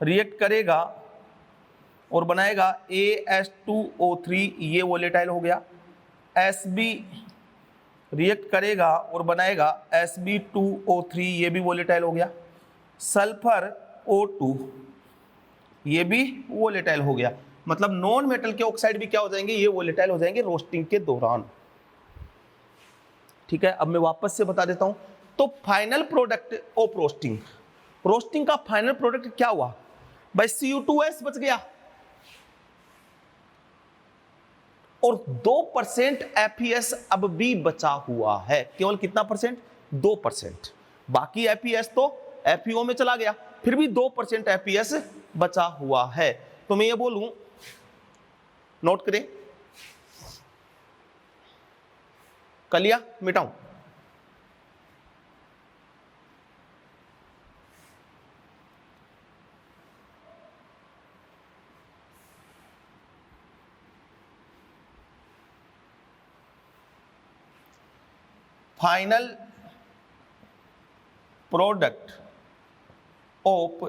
रिएक्ट करेगा और बनाएगा AS2O3, ये वोलेटाइल हो गया। Sb रिएक्ट करेगा और बनाएगा Sb2O3, ये भी वोलेटाइल हो गया। सल्फर O2, ये भी वोलेटाइल हो गया। मतलब नॉन मेटल के ऑक्साइड भी क्या हो जाएंगे? ये वोलेटाइल हो जाएंगे रोस्टिंग के दौरान। ठीक है, अब मैं वापस से बता देता हूं। तो final product of roasting, roasting का फाइनल प्रोडक्ट क्या हुआ भाई? Cu2S बच गया, और 2% FeS अब भी बचा हुआ है। केवल कितना परसेंट? 2%। बाकी FeS तो FeO में चला गया, फिर भी 2% FeS बचा हुआ है। तो मैं ये बोलूं, नोट करें, कलिया मिटाऊं? फाइनल प्रोडक्ट ऑफ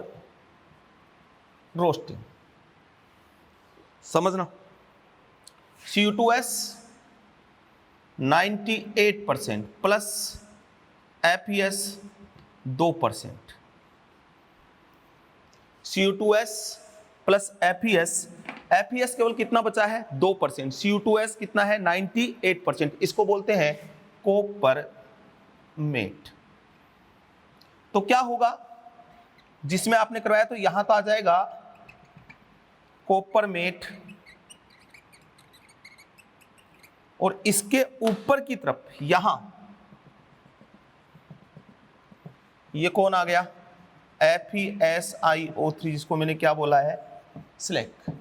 रोस्टिंग, समझना। Cu2S 98% plus FeS 2%। Cu2S plus FeS केवल कितना बचा है? 2%। Cu2S कितना है? 98%। इसको बोलते हैं कॉपर मेट। तो क्या होगा जिसमें आपने करवाया? तो यहां तो आ जाएगा कॉपर मेट, और इसके ऊपर की तरफ यहां ये कौन आ गया? FeSiO3, जिसको मैंने क्या बोला है? स्लैग।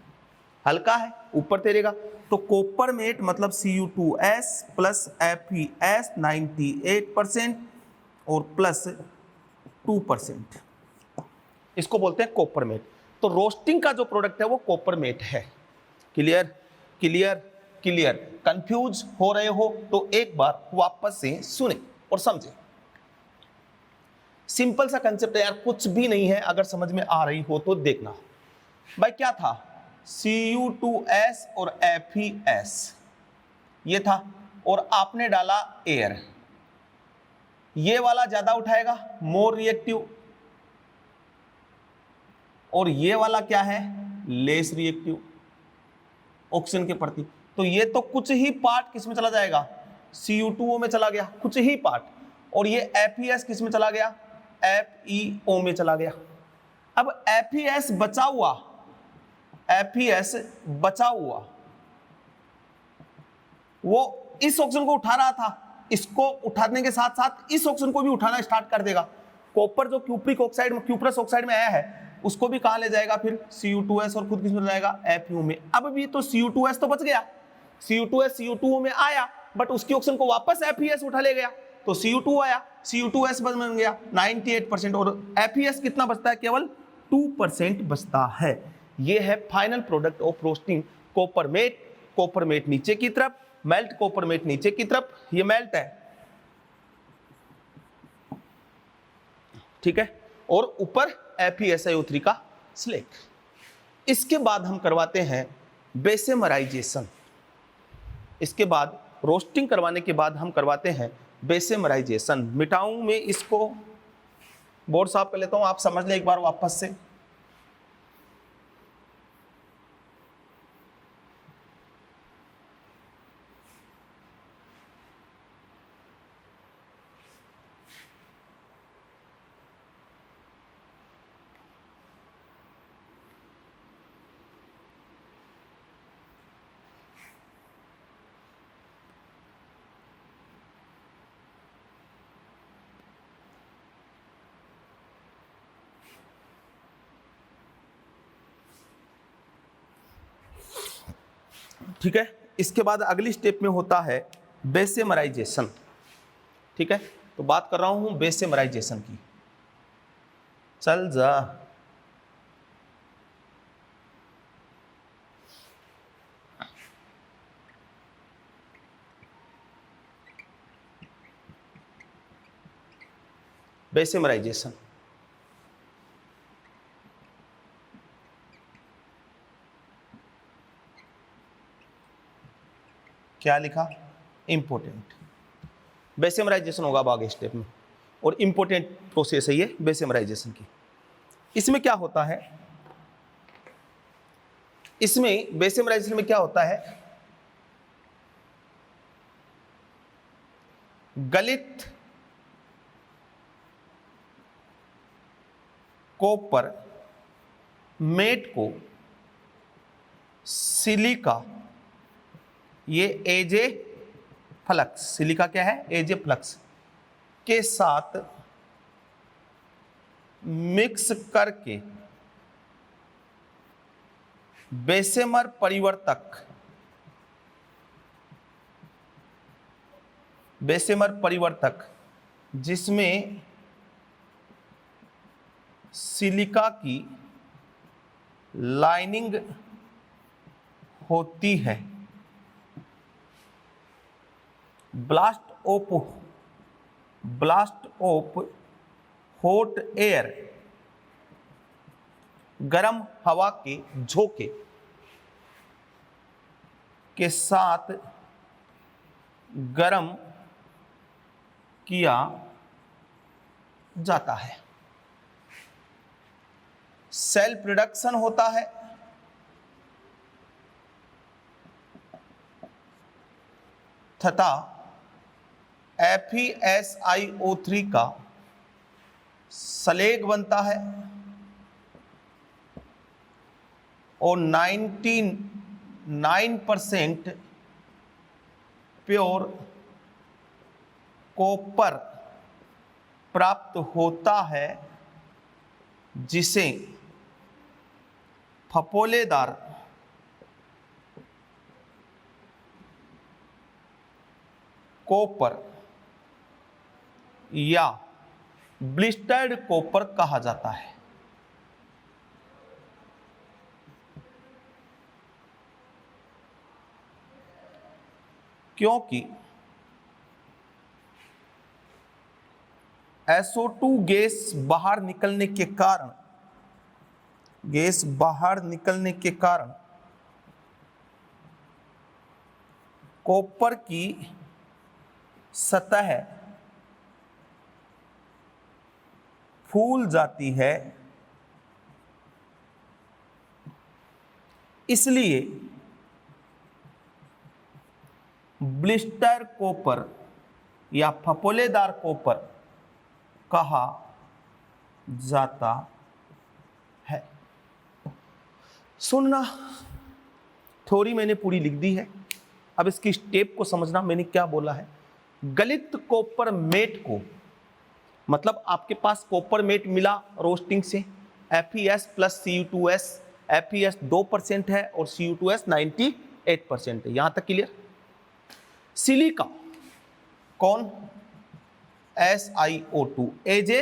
हल्का है, ऊपर तैरेगा। तो कॉपर मेट मतलब Cu2S प्लस FeS 98% और प्लस 2%, इसको बोलते हैं कॉपर मेट। तो रोस्टिंग का जो प्रोडक्ट है वो कॉपरमेट है। Clear clear clear. कंफ्यूज हो रहे हो तो एक बार वापस से सुने और समझे। सिंपल सा कंसेप्ट है यार, कुछ भी नहीं है, अगर समझ में आ रही हो तो देखना। भाई क्या था, Cu2S और FeS ये था, और आपने डाला एयर, ये वाला ज्यादा उठाएगा, मोर रिएक्टिव, और ये वाला क्या है, लेस रिएक्टिव ऑक्सीजन के प्रति। तो ये तो कुछ ही पार्ट किस में चला जाएगा, Cu2O में चला गया, कुछ ही पार्ट, और ये FeS किस में चला गया, FeO में चला गया। अब FeS बचा हुआ, FeS बचा हुआ वो इस ऑक्सीजन को उठा रहा था, इसको उठाने के साथ साथ इस ऑक्सीजन को भी उठाना स्टार्ट कर देगा। कॉपर जो क्यूप्रस ऑक्साइड में आया है उसको भी कहां ले जाएगा फिर, Cu2S, और खुद किस में जाएगा, FeO में। अब भी तो Cu2S तो बच गया, Cu2S Cu2O में आया, बट उसकी ऑक्सीजन को वापस FeS उठा ले गया, तो Cu2 आया, Cu2S बन गया 98%, और FeS कितना बचता है, केवल 2% बचता है। ये है फाइनल प्रोडक्ट ऑफ रोस्टिंग कॉपरमेट। कॉपरमेट नीचे की तरफ, मेल्ट कॉपरमेट नीचे की तरफ, ये मेल्ट है, ठीक है, और ऊपर FeSiO3 का स्लेक। इसके बाद हम करवाते हैं बेसेमराइजेशन। इसके बाद रोस्टिंग करवाने के बाद हम करवाते हैं बेसेमराइजेशन। मिटाऊं मैं इसको, बोर्ड साफ कर लेता हूं, आप समझ ले एक बार वापस से। ठीक है, इसके बाद अगली स्टेप में होता है बेसेमराइजेशन। ठीक है, तो बात कर रहा हूं बेसेमराइजेशन की। चल जा, बेसेमराइजेशन क्या लिखा, इंपोर्टेंट। बेसेमराइजेशन होगा अब आगे स्टेप में, और इंपोर्टेंट प्रोसेस है ये बेसेमराइजेशन की। इसमें क्या होता है, इसमें बेसेमराइजेशन में क्या होता है, गलित कॉपर मेट को सिलिका, ये एजे फ्लक्स, सिलिका क्या है, एजे फ्लक्स के साथ मिक्स करके बेसेमर परिवर्तक, बेसेमर परिवर्तक जिसमें सिलिका की लाइनिंग होती है, ब्लास्ट ऑफ हॉट एयर, गर्म हवा के झोंके के साथ गर्म किया जाता है। सेल्फ रिडक्शन होता है, तथा FeSiO3 का स्लेग बनता है, और 99% प्योर कॉपर प्राप्त होता है, जिसे फपोलेदार कॉपर या ब्लिस्टर्ड कॉपर कहा जाता है। क्योंकि SO2 गैस बाहर निकलने के कारण, कॉपर की सतह फूल जाती है, इसलिए ब्लिस्टर कॉपर या फफोलेदार कॉपर कहा जाता है। सुनना, थ्योरी मैंने पूरी लिख दी है, अब इसकी स्टेप को समझना मैंने क्या बोला है। गलित कॉपर मेट को, मतलब आपके पास कॉपर मेट मिला रोस्टिंग से, FeS प्लस Cu2S, FeS 2% है और Cu2S 98% है, यहां तक क्लियर। सिलिका कौन, SiO2 एज ए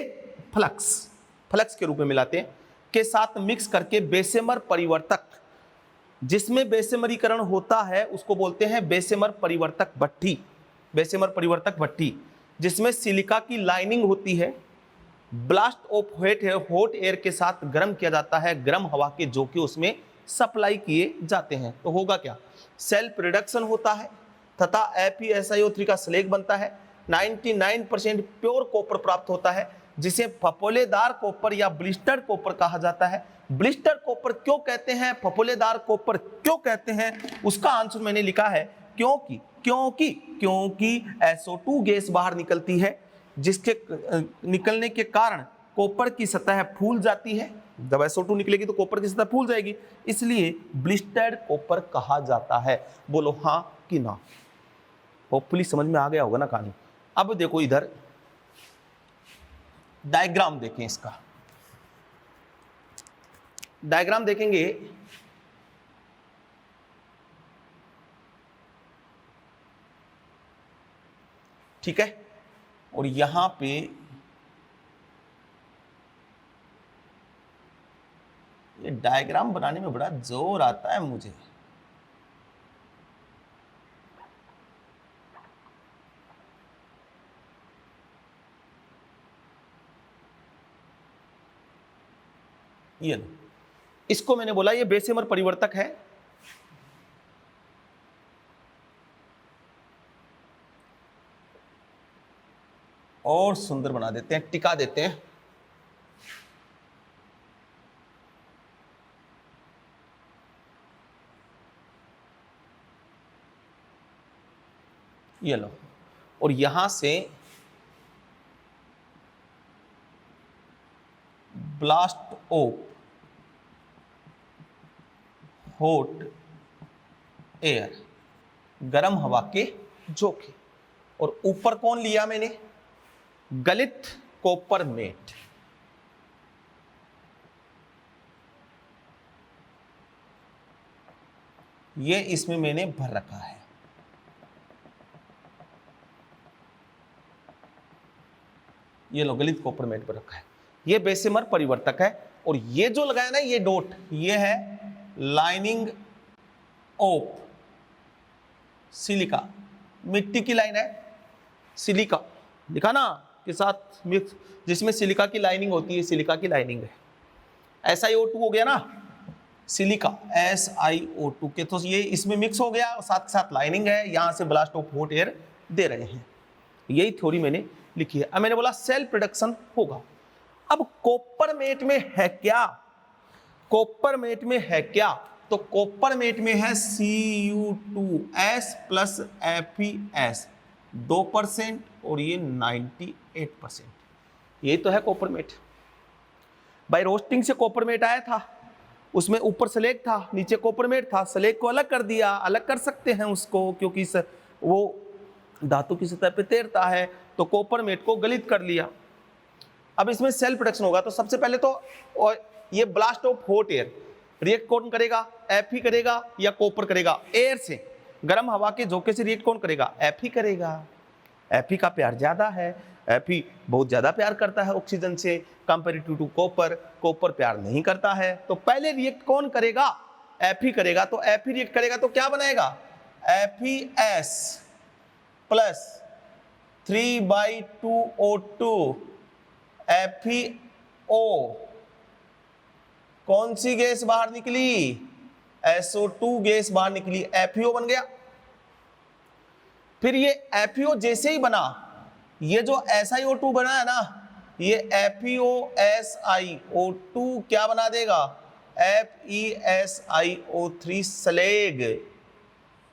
फ्लक्स के रूप में मिलाते हैं, के साथ मिक्स करके बेसेमर परिवर्तक, जिसमें बेसेमरीकरण होता है उसको बोलते हैं बेसेमर परिवर्तक भट्ठी, जिसमें सिलिका की लाइनिंग होती है, ब्लास्ट ऑफ हॉट एयर के साथ गर्म किया जाता है, गर्म हवा के झोंके उसमें सप्लाई किए जाते हैं। तो होगा क्या, सेल्फ रिडक्शन होता है तथा FeSiO3 का स्लेग बनता है, 99% प्योर कॉपर प्राप्त होता है, जिसे फफोलेदार कॉपर या ब्लिस्टर्ड कॉपर कहा जाता है। ब्लिस्टर कॉपर क्यों कहते हैं, फफोलेदार कॉपर क्यों कहते हैं, उसका आंसर मैंने लिखा है क्योंकि SO2 गैस बाहर निकलती है, जिसके निकलने के कारण कॉपर की सतह फूल जाती है। जब SO2 निकलेगी तो कॉपर की सतह फूल जाएगी, इसलिए ब्लिस्टर्ड कॉपर कहा जाता है। बोलो हाँ कि ना। होपफुली समझ में आ गया होगा ना कहानी। अब देखो इधर डायग्राम देखें, इसका डायग्राम देखेंगे। ठीक है, और यहां पे ये डायग्राम बनाने में बड़ा जोर आता है मुझे। ये लो, इसको मैंने बोला ये बेसेमर परिवर्तक है। और सुंदर बना देते हैं, टिका देते हैं। ये लो, और यहां से ब्लास्ट ऑफ हॉट एयर, गर्म हवा के झोंके, और ऊपर कौन लिया मैंने, गलित कॉपर मेट। ये इसमें मैंने भर रखा है। ये लो, गलित कॉपर मेट पर रखा है। ये बेसेमर परिवर्तक है, और ये जो लगाया ना ये डॉट, ये है लाइनिंग ऑफ सिलिका, मिट्टी की लाइन है, सिलिका लिखा ना के साथ मिक्स, जिसमें सिलिका की लाइनिंग होती है, सिलिका की लाइनिंग है। SiO2 हो गया ना, सिलिका SiO2 के, तो ये इसमें मिक्स हो गया, साथ के साथ लाइनिंग है, यहां से ब्लास्ट ऑफ हॉट एयर दे रहे हैं। यही थ्योरी मैंने लिखी है। अब मैंने बोला सेल्फ प्रोडक्शन होगा। अब कॉपर मेट में है क्या, कॉपर मेट में है क्या, तो कॉपर मेट में है Cu2S प्लस FeS 2% और ये 98%। यही तो है कॉपर मेट। भाई रोस्टिंग से कॉपर मेट आया था, उसमें ऊपर स्लेग था, नीचे कॉपर मेट था, स्लेग को अलग कर दिया, अलग कर सकते हैं उसको, क्योंकि वो धातु की सतह पे तैरता है, तो कॉपर मेट को गलित कर लिया। अब इसमें सेल प्रोडक्शन होगा, तो सबसे पहले तो ये blast of hot air react कौन करेगा, Fe करेगा या कॉपर करेगा, एयर से, गर्म हवा के झोंके से रिएक्ट कौन करेगा, Fe करेगा। Fe का प्यार ज्यादा है, Fe बहुत ज्यादा प्यार करता है ऑक्सीजन से कंपेरेटिव टू कॉपर, कॉपर प्यार नहीं करता है, तो पहले रिएक्ट कौन करेगा, Fe करेगा। तो Fe रिएक्ट करेगा तो क्या बनाएगा, FeS प्लस 3/2O2 FeO, कौन सी गैस बाहर निकली? SO2 गैस बाहर निकली, FeO बन गया। फिर ये FeO जैसे ही बना, ये जो SiO2 बना है ना, ये FeOSiO2 क्या बना देगा? FeSiO3 slag.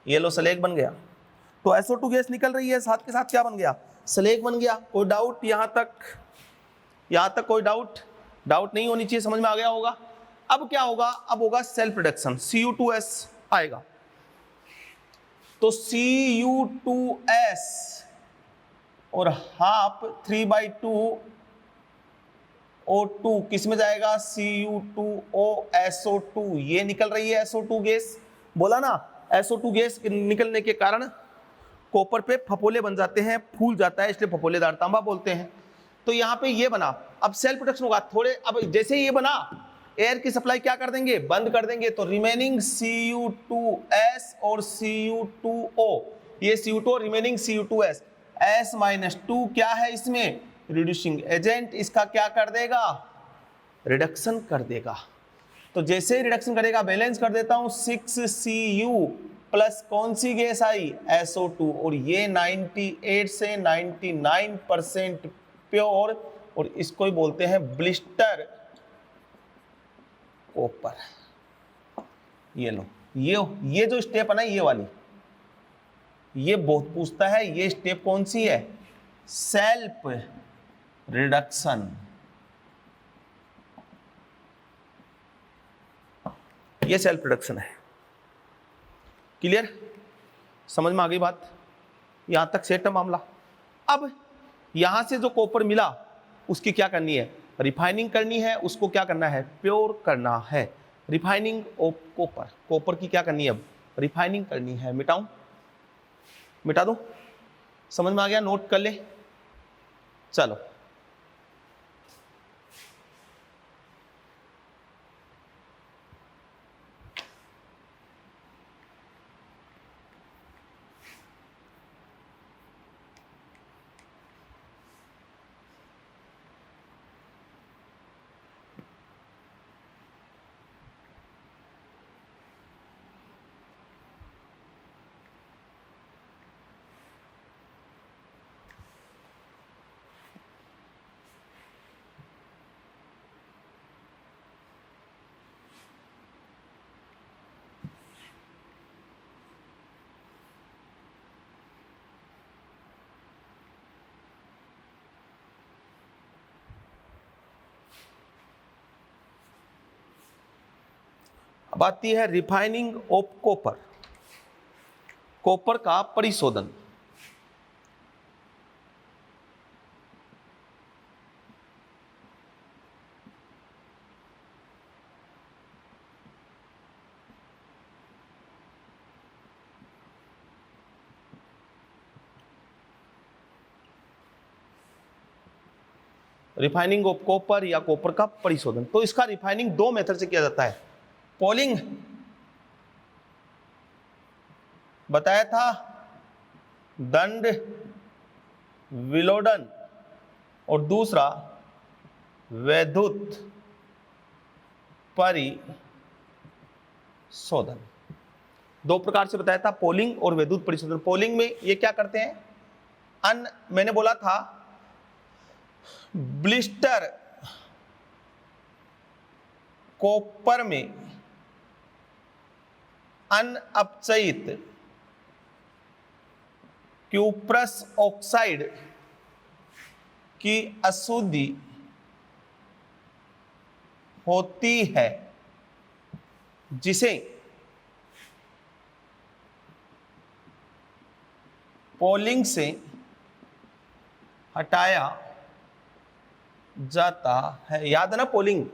ये लो स्लेग बन गया। तो SO2 गैस निकल रही है, साथ के साथ क्या बन गया? स्लेग बन गया। कोई डाउट यहां तक? यहां तक कोई डाउट नहीं होनी चाहिए, समझ में आ गया होगा। अब क्या होगा? अब होगा सेल्फ रिडक्शन, Cu2S आएगा। तो Cu2S और हाफ 3/2O2 किस में जाएगा? Cu2O SO2, ये निकल रही है SO2 गैस। बोला ना, SO2 गैस निकलने के कारण कॉपर पे फपोले बन जाते हैं, फूल जाता है, इसलिए फपोलेदार तांबा बोलते हैं। तो यहाँ पे ये बना, अब सेल्फ प्रोडक्शन होगा थोड़े। अब जैसे ये बना, एयर की सप्लाई क्या कर देंगे? बंद कर देंगे। तो रिमेनिंग Cu2S और Cu2O, ये Cu2 और रिमेनिंग Cu2S, S-2 क्या है इसमें? Reducing agent. इसका क्या कर देगा? रिडक्शन कर देगा। तो जैसे ही रिडक्शन करेगा, बैलेंस कर देता हूं, 6Cu प्लस कौन सी गैस आई? SO2, और ये 98 से 99% प्योर, और इसको ही बोलते हैं ब्लिस्टर कॉपर। ये लो, ये जो स्टेप है ना, ये वाली, ये बहुत पूछता है। ये स्टेप कौन सी है? Self reduction. ये सेल्फ रिडक्शन है। क्लियर? समझ में आ गई बात? यहां तक सेट है मामला। अब यहां से जो कॉपर मिला, उसकी क्या करनी है? रिफाइनिंग करनी है। उसको क्या करना है? प्योर करना है। रिफाइनिंग ऑफ कॉपर, कॉपर की क्या करनी है? अब रिफाइनिंग करनी है। मिटाऊं? मिटा दो? समझ में आ गया? नोट कर ले। चलो, अब आती है रिफाइनिंग ऑफ कॉपर, कॉपर का परिशोधन। रिफाइनिंग ऑफ कॉपर या कॉपर का परिशोधन। तो इसका रिफाइनिंग दो मेथड से किया जाता है। पोलिंग बताया था, दंड विलोडन, और दूसरा वैद्युत परिशोधन। दो प्रकार से बताया था, पोलिंग और वैद्युत परिशोधन। पोलिंग में ये क्या करते हैं? मैंने बोला था ब्लिस्टर कॉपर में अनअपचयित क्यूप्रस ऑक्साइड की अशुद्धि होती है, जिसे पोलिंग से हटाया जाता है। याद है ना? पोलिंग,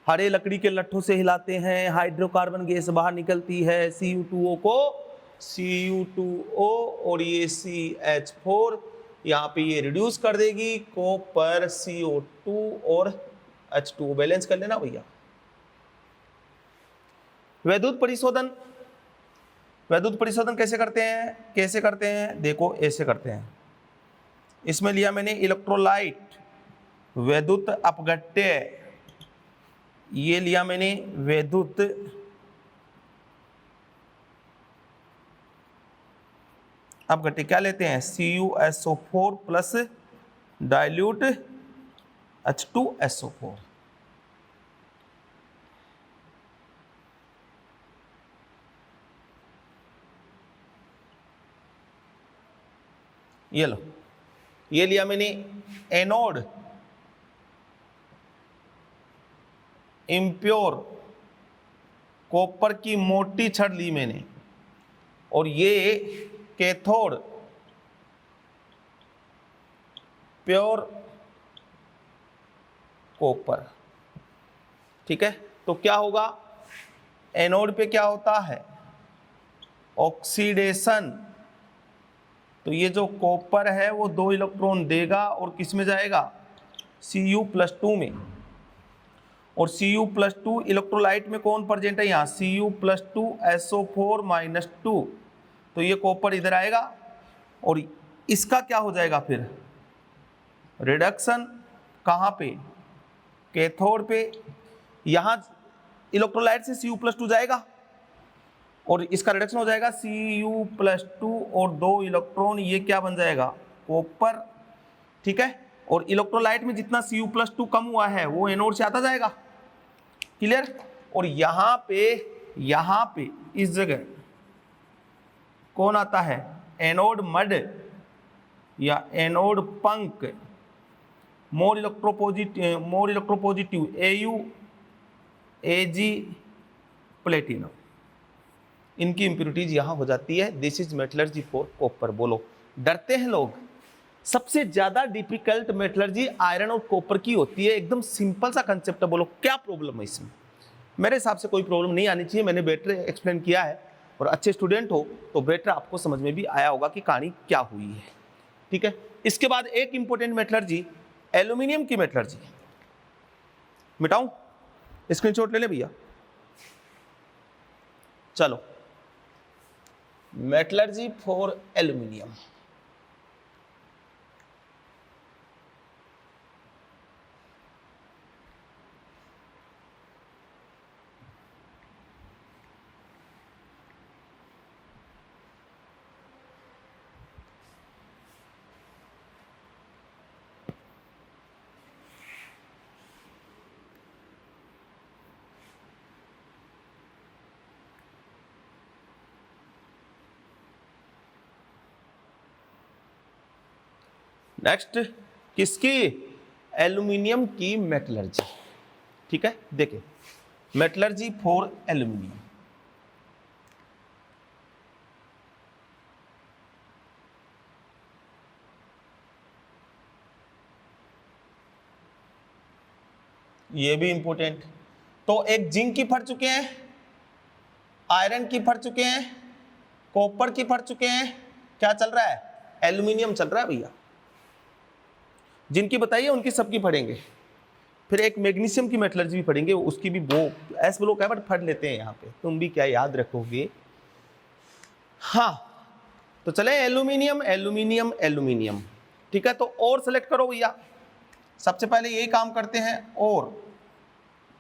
हरे लकड़ी के लट्ठों से हिलाते हैं, हाइड्रोकार्बन गैस बाहर निकलती है, Cu2O को Cu2O और ये CH4, यहाँ पे ये रिड्यूस कर देगी कॉपर CO2 और H2O। बैलेंस कर लेना भैया। वैद्युत परिशोधन, वैद्युत परिशोधन कैसे करते हैं? देखो ऐसे करते हैं। इसमें लिया मैंने इलेक्ट्रोलाइट, वैद्युत अपघट्य, ये लिया मैंने वैद्युत अपघट्य, क्या लेते हैं? CuSO4 plus dilute H2SO4। ये लो, ये लिया मैंने एनोड इम्प्योर कॉपर की मोटी छड़ ली मैंने, और ये कैथोड प्योर कॉपर। ठीक है, तो क्या होगा? एनोड पे क्या होता है? ऑक्सीडेशन। तो ये जो कॉपर है वो 2 इलेक्ट्रॉन देगा और किस में जाएगा? Cu+2 में। और Cu+2 इलेक्ट्रोलाइट में कौन प्रेजेंट है? यहाँ Cu+2 SO4-2। तो ये कॉपर इधर आएगा और इसका क्या हो जाएगा फिर? रिडक्शन। कहाँ पे? कैथोड पे। यहाँ इलेक्ट्रोलाइट से Cu+2 जाएगा और इसका रिडक्शन हो जाएगा Cu+2 और 2 इलेक्ट्रॉन, ये क्या बन जाएगा? कॉपर। ठीक है, और इलेक्ट्रोलाइट में जितना Cu+2 कम हुआ है वो एनोड से आता जाएगा। क्लियर? और यहाँ पे इस जगह कौन आता है? एनोड मड या एनोड पंक, more electropositive Au Ag platinum, इनकी इंप्योरिटीज यहां हो जाती है। This is metallurgy for copper. बोलो, डरते हैं लोग? सबसे ज्यादा डिफिकल्ट मेटलर्जी आयरन और कॉपर की होती है। एकदम सिंपल सा कंसेप्ट है। बोलो क्या प्रॉब्लम है इसमें? मेरे हिसाब से कोई प्रॉब्लम नहीं आनी चाहिए। मैंने बेटर एक्सप्लेन किया है और अच्छे स्टूडेंट हो तो बेटर आपको समझ में भी आया होगा कि कहानी क्या हुई है। ठीक है, इसके बाद एक इंपॉर्टेंट मेटलर्जी, एल्यूमिनियम की मेटलर्जी। मिटाऊं? स्क्रीनशॉट ले ले भैया। चलो, मेटलर्जी फॉर एल्यूमिनियम। नेक्स्ट किसकी? एल्यूमिनियम की मेटलर्जी। ठीक है, देखिए मेटलर्जी फॉर एल्यूमिनियम। ये भी इंपॉर्टेंट। तो एक जिंक की फट चुके हैं, आयरन की फट चुके हैं, कॉपर की फट चुके हैं, क्या चल रहा है? एल्यूमिनियम चल रहा है भैया। जिनकी बताइए उनकी सबकी पढ़ेंगे। फिर एक मैग्नीशियम की मेटलर्जी भी पढ़ेंगे, उसकी भी वो ऐसे लोग बट फट लेते हैं यहाँ पे, तुम भी क्या याद रखोगे। हाँ, तो चले एल्यूमिनियम एल्यूमिनियम एल्यूमिनियम। ठीक है, तो और सेलेक्ट करो भैया। सबसे पहले यही काम करते हैं। और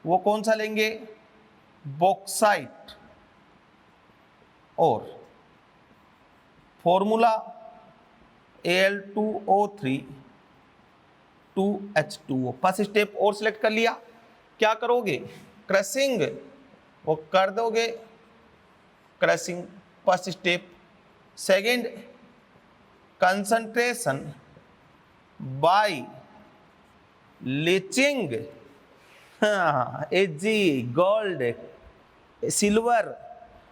वो कौन सा लेंगे? बॉक्साइट। और formula Al2O3 2H2O। First step और सिलेक्ट कर लिया। क्या करोगे? क्रशिंग, वो कर दोगे crushing, first step. Second, concentration by leaching. हाँ, Ag, गोल्ड, सिल्वर,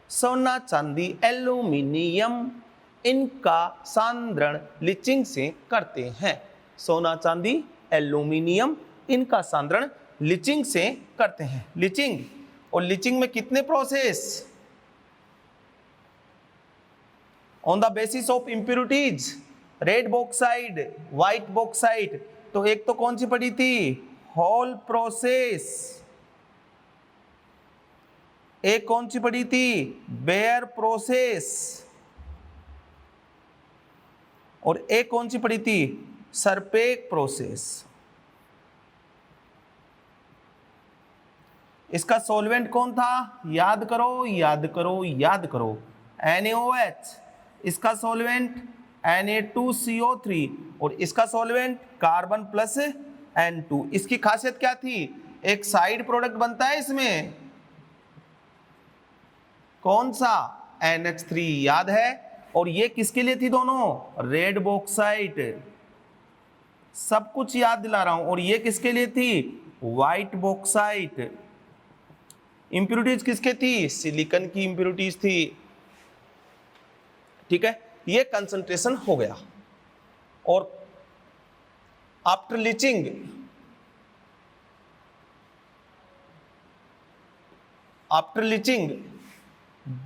सोना, चांदी, एल्यूमिनियम, इनका सांद्रण लीचिंग से करते हैं। सोना, चांदी, एल्यूमिनियम, इनका सांद्रण लीचिंग से करते हैं। लीचिंग, और लीचिंग में कितने process? On the basis of impurities, red bauxite, white bauxite. तो एक तो कौन सी पड़ी थी? Hall process. एक कौन सी पढ़ी थी? Bayer process. और एक कौन सी पढ़ी थी? सरपेक प्रोसेस। इसका सॉल्वेंट कौन था? याद करो याद करो याद करो, NaOH। इसका सॉल्वेंट Na2CO3 और इसका सॉल्वेंट कार्बन प्लस N2। इसकी खासियत क्या थी? एक साइड प्रोडक्ट बनता है इसमें, कौन सा? NH3, याद है। और ये किसके लिए थी दोनों? Red bauxite. सब कुछ याद दिला रहा हूं। और ये किसके लिए थी? White bauxite. इंप्यूरिटीज किसके थी? सिलिकॉन की इंप्यूरिटीज थी। ठीक है, ये कंसंट्रेशन हो गया। और after leaching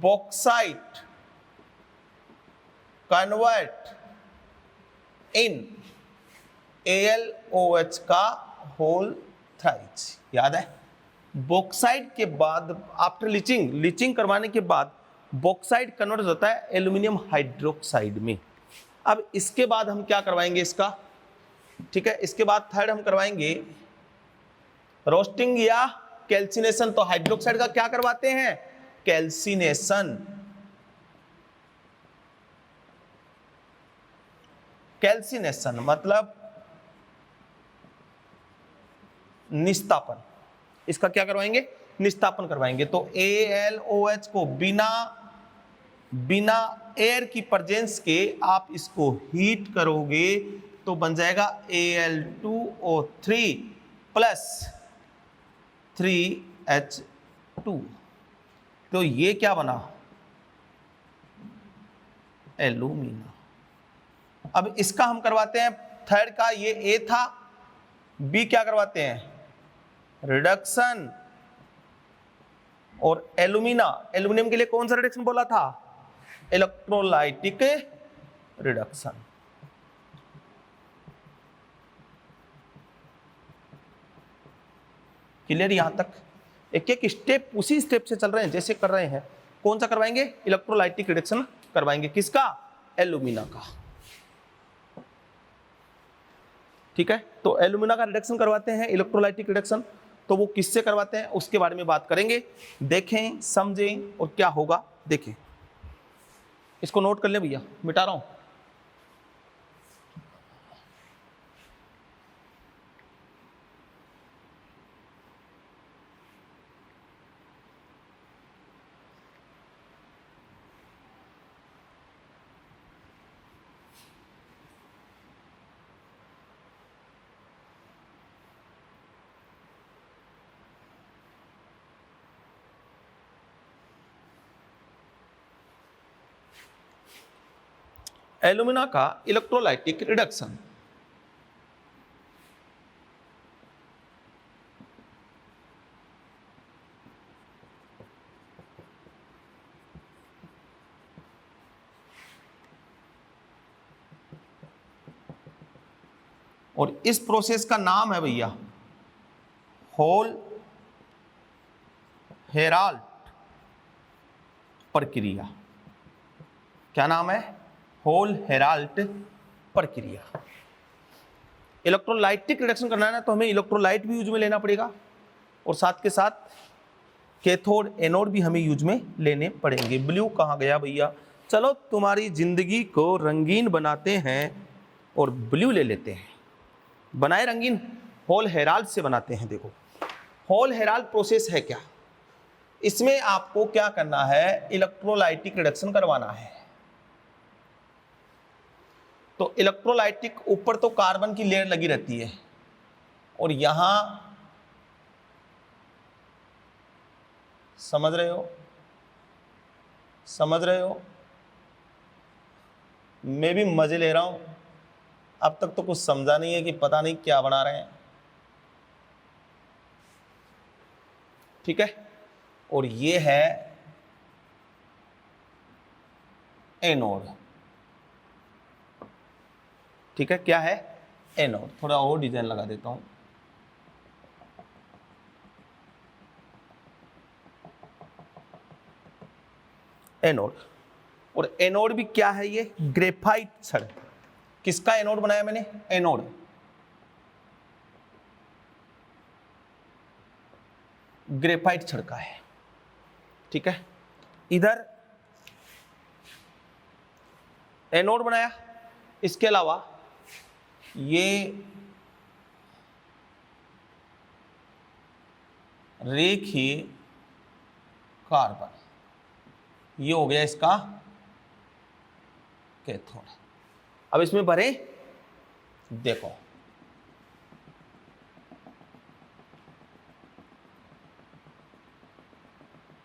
bauxite convert in AlOH का होल थ्राइज। याद है, बॉक्साइट के बाद आफ्टर लीचिंग करवाने के बाद बॉक्साइट कन्वर्ट होता है एल्यूमिनियम हाइड्रोक्साइड में। अब इसके बाद हम क्या करवाएंगे इसका? ठीक है, इसके बाद थर्ड हम करवाएंगे रोस्टिंग या कैल्सिनेशन। तो हाइड्रोक्साइड का क्या करवाते हैं? कैल्सिनेशन। कैल्सिनेशन मतलब निस्तापन। इसका क्या करवाएंगे? निस्तापन करवाएंगे। तो AlOH को बिना एयर की प्रेजेंस के आप इसको हीट करोगे तो बन जाएगा Al2O3 प्लस 3H2। तो ये क्या बना? एल्यूमिना। अब इसका हम करवाते हैं थर्ड का, ये A था, B क्या करवाते हैं? रिडक्शन। और एल्यूमिनियम के लिए कौन सा रिडक्शन बोला था? Electrolytic reduction. क्लियर यहां तक? एक एक स्टेप उसी स्टेप से चल रहे हैं जैसे कर रहे हैं। कौन सा करवाएंगे? इलेक्ट्रोलाइटिक रिडक्शन करवाएंगे। किसका? एल्यूमिना का। ठीक है, तो एल्यूमिना का रिडक्शन करवाते हैं, इलेक्ट्रोलाइटिक रिडक्शन। तो वो किससे करवाते हैं उसके बारे में बात करेंगे। देखें, समझें और क्या होगा देखें। इसको नोट कर ले भैया, मिटा रहा हूं। एल्यूमिना का इलेक्ट्रोलाइटिक रिडक्शन। और इस प्रोसेस का नाम है भैया होल हेराल्ट प्रक्रिया। क्या नाम है? होल हेराल्ट प्रक्रिया। इलेक्ट्रोलाइटिक रिडक्शन करना है ना, तो हमें इलेक्ट्रोलाइट भी यूज में लेना पड़ेगा और साथ के साथ कैथोड एनोड भी हमें यूज में लेने पड़ेंगे। ब्लू कहाँ गया भैया? चलो तुम्हारी जिंदगी को रंगीन बनाते हैं और ब्लू ले लेते हैं। बनाए रंगीन, होल हेराल्ट से बनाते हैं। देखो, होल हेराल्ट प्रोसेस है क्या? इसमें आपको क्या करना है? इलेक्ट्रोलाइटिक रिडक्शन करवाना है। तो इलेक्ट्रोलाइटिक ऊपर तो कार्बन की लेयर लगी रहती है और यहां समझ रहे हो? समझ रहे हो? मैं भी मजे ले रहा हूं। अब तक तो कुछ समझा नहीं है कि पता नहीं क्या बना रहे हैं। ठीक है, और ये है एनोड। ठीक है, क्या है? एनोड। थोड़ा और डिजाइन लगा देता हूं। एनोड। और एनोड भी क्या है, ये ग्रेफाइट छड़। किसका एनोड बनाया मैंने, एनोड, ग्रेफाइट छड़ का है, ठीक है। इधर एनोड बनाया, इसके अलावा ये रेखीय कार्बन, ये हो गया इसका कैथोड। अब इसमें भरे, देखो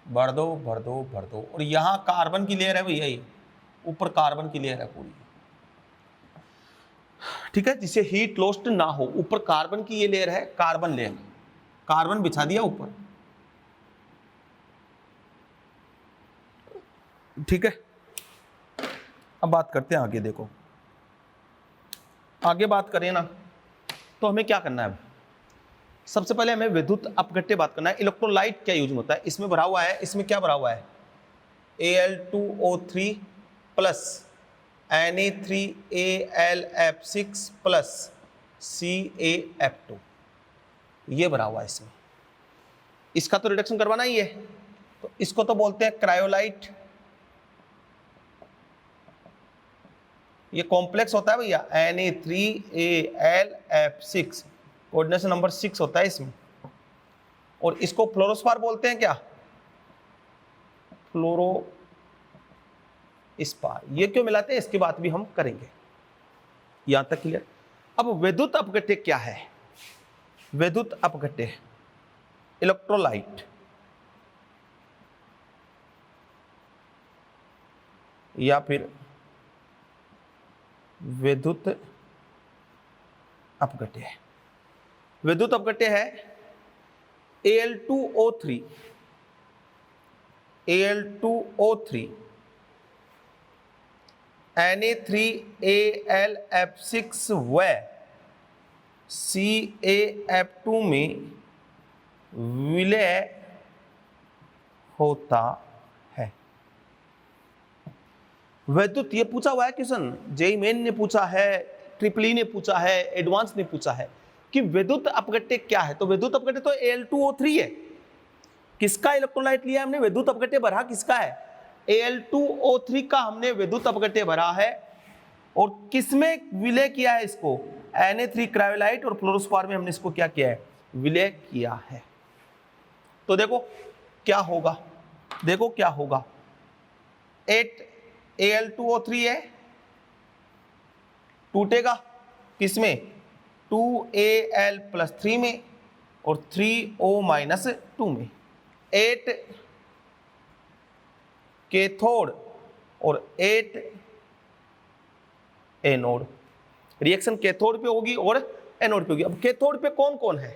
भर दो भर दो भर दो, और यहां कार्बन की लेयर है भैया, ये ऊपर कार्बन की लेयर है पूरी, ठीक है, जिससे हीट लॉस्ट ना हो। ऊपर कार्बन की ये लेयर है, कार्बन लेयर, कार्बन बिछा दिया ऊपर, ठीक है। अब बात करते हैं आगे, देखो आगे बात करें ना, तो हमें क्या करना है। सबसे पहले हमें विद्युत अपघट्य बात करना है। इलेक्ट्रोलाइट क्या यूज होता है, इसमें भरा हुआ है, इसमें क्या भरा हुआ है, Al2O3 plus Na3AlF6 plus CaF2, ये भरा हुआ है इसमें। इसका तो रिडक्शन करवाना ही है, तो इसको तो बोलते हैं क्रायोलाइट। ये कॉम्प्लेक्स होता है भैया, Na3AlF6, कोऑर्डिनेशन नंबर 6 होता है इसमें। और इसको फ्लोरोस्पार बोलते हैं क्या, फ्लोरो स्पार। ये क्यों मिलाते हैं, इसकी बात भी हम करेंगे, यहां तक क्लियर। अब विद्युत अपघट्य क्या है, विद्युत अपघट्य इलेक्ट्रोलाइट या फिर विद्युत अपघट्य है। विद्युत अपघट्य है Al2O3 Na3AlF6 व CaF2 में विलय होता है। विद्युत, ये पूछा हुआ है क्वेश्चन, जेईई मेन ने पूछा है, ट्रिपल ई ने पूछा है, एडवांस ने पूछा है कि विद्युत अपघट्य क्या है। तो विद्युत अपघट्य तो Al2O3 है। किसका इलेक्ट्रोलाइट लिया हमने, विद्युत अपघट्य भरा किसका है, Al2O3 का हमने विद्युत अपघट्य भरा है। और किसमें विलय किया है इसको, Na3 क्रायोलाइट और फ्लोरोस्पार में हमने इसको क्या किया है, विलय किया है। तो देखो क्या होगा, देखो क्या होगा, 8 Al2O3 है, टूटेगा किसमें, 2Al+3 में और 3O-2 में। 8 कैथोड और 8 एनोड। रिएक्शन कैथोड पे होगी और एनोड पे होगी। अब कैथोड पे कौन कौन है,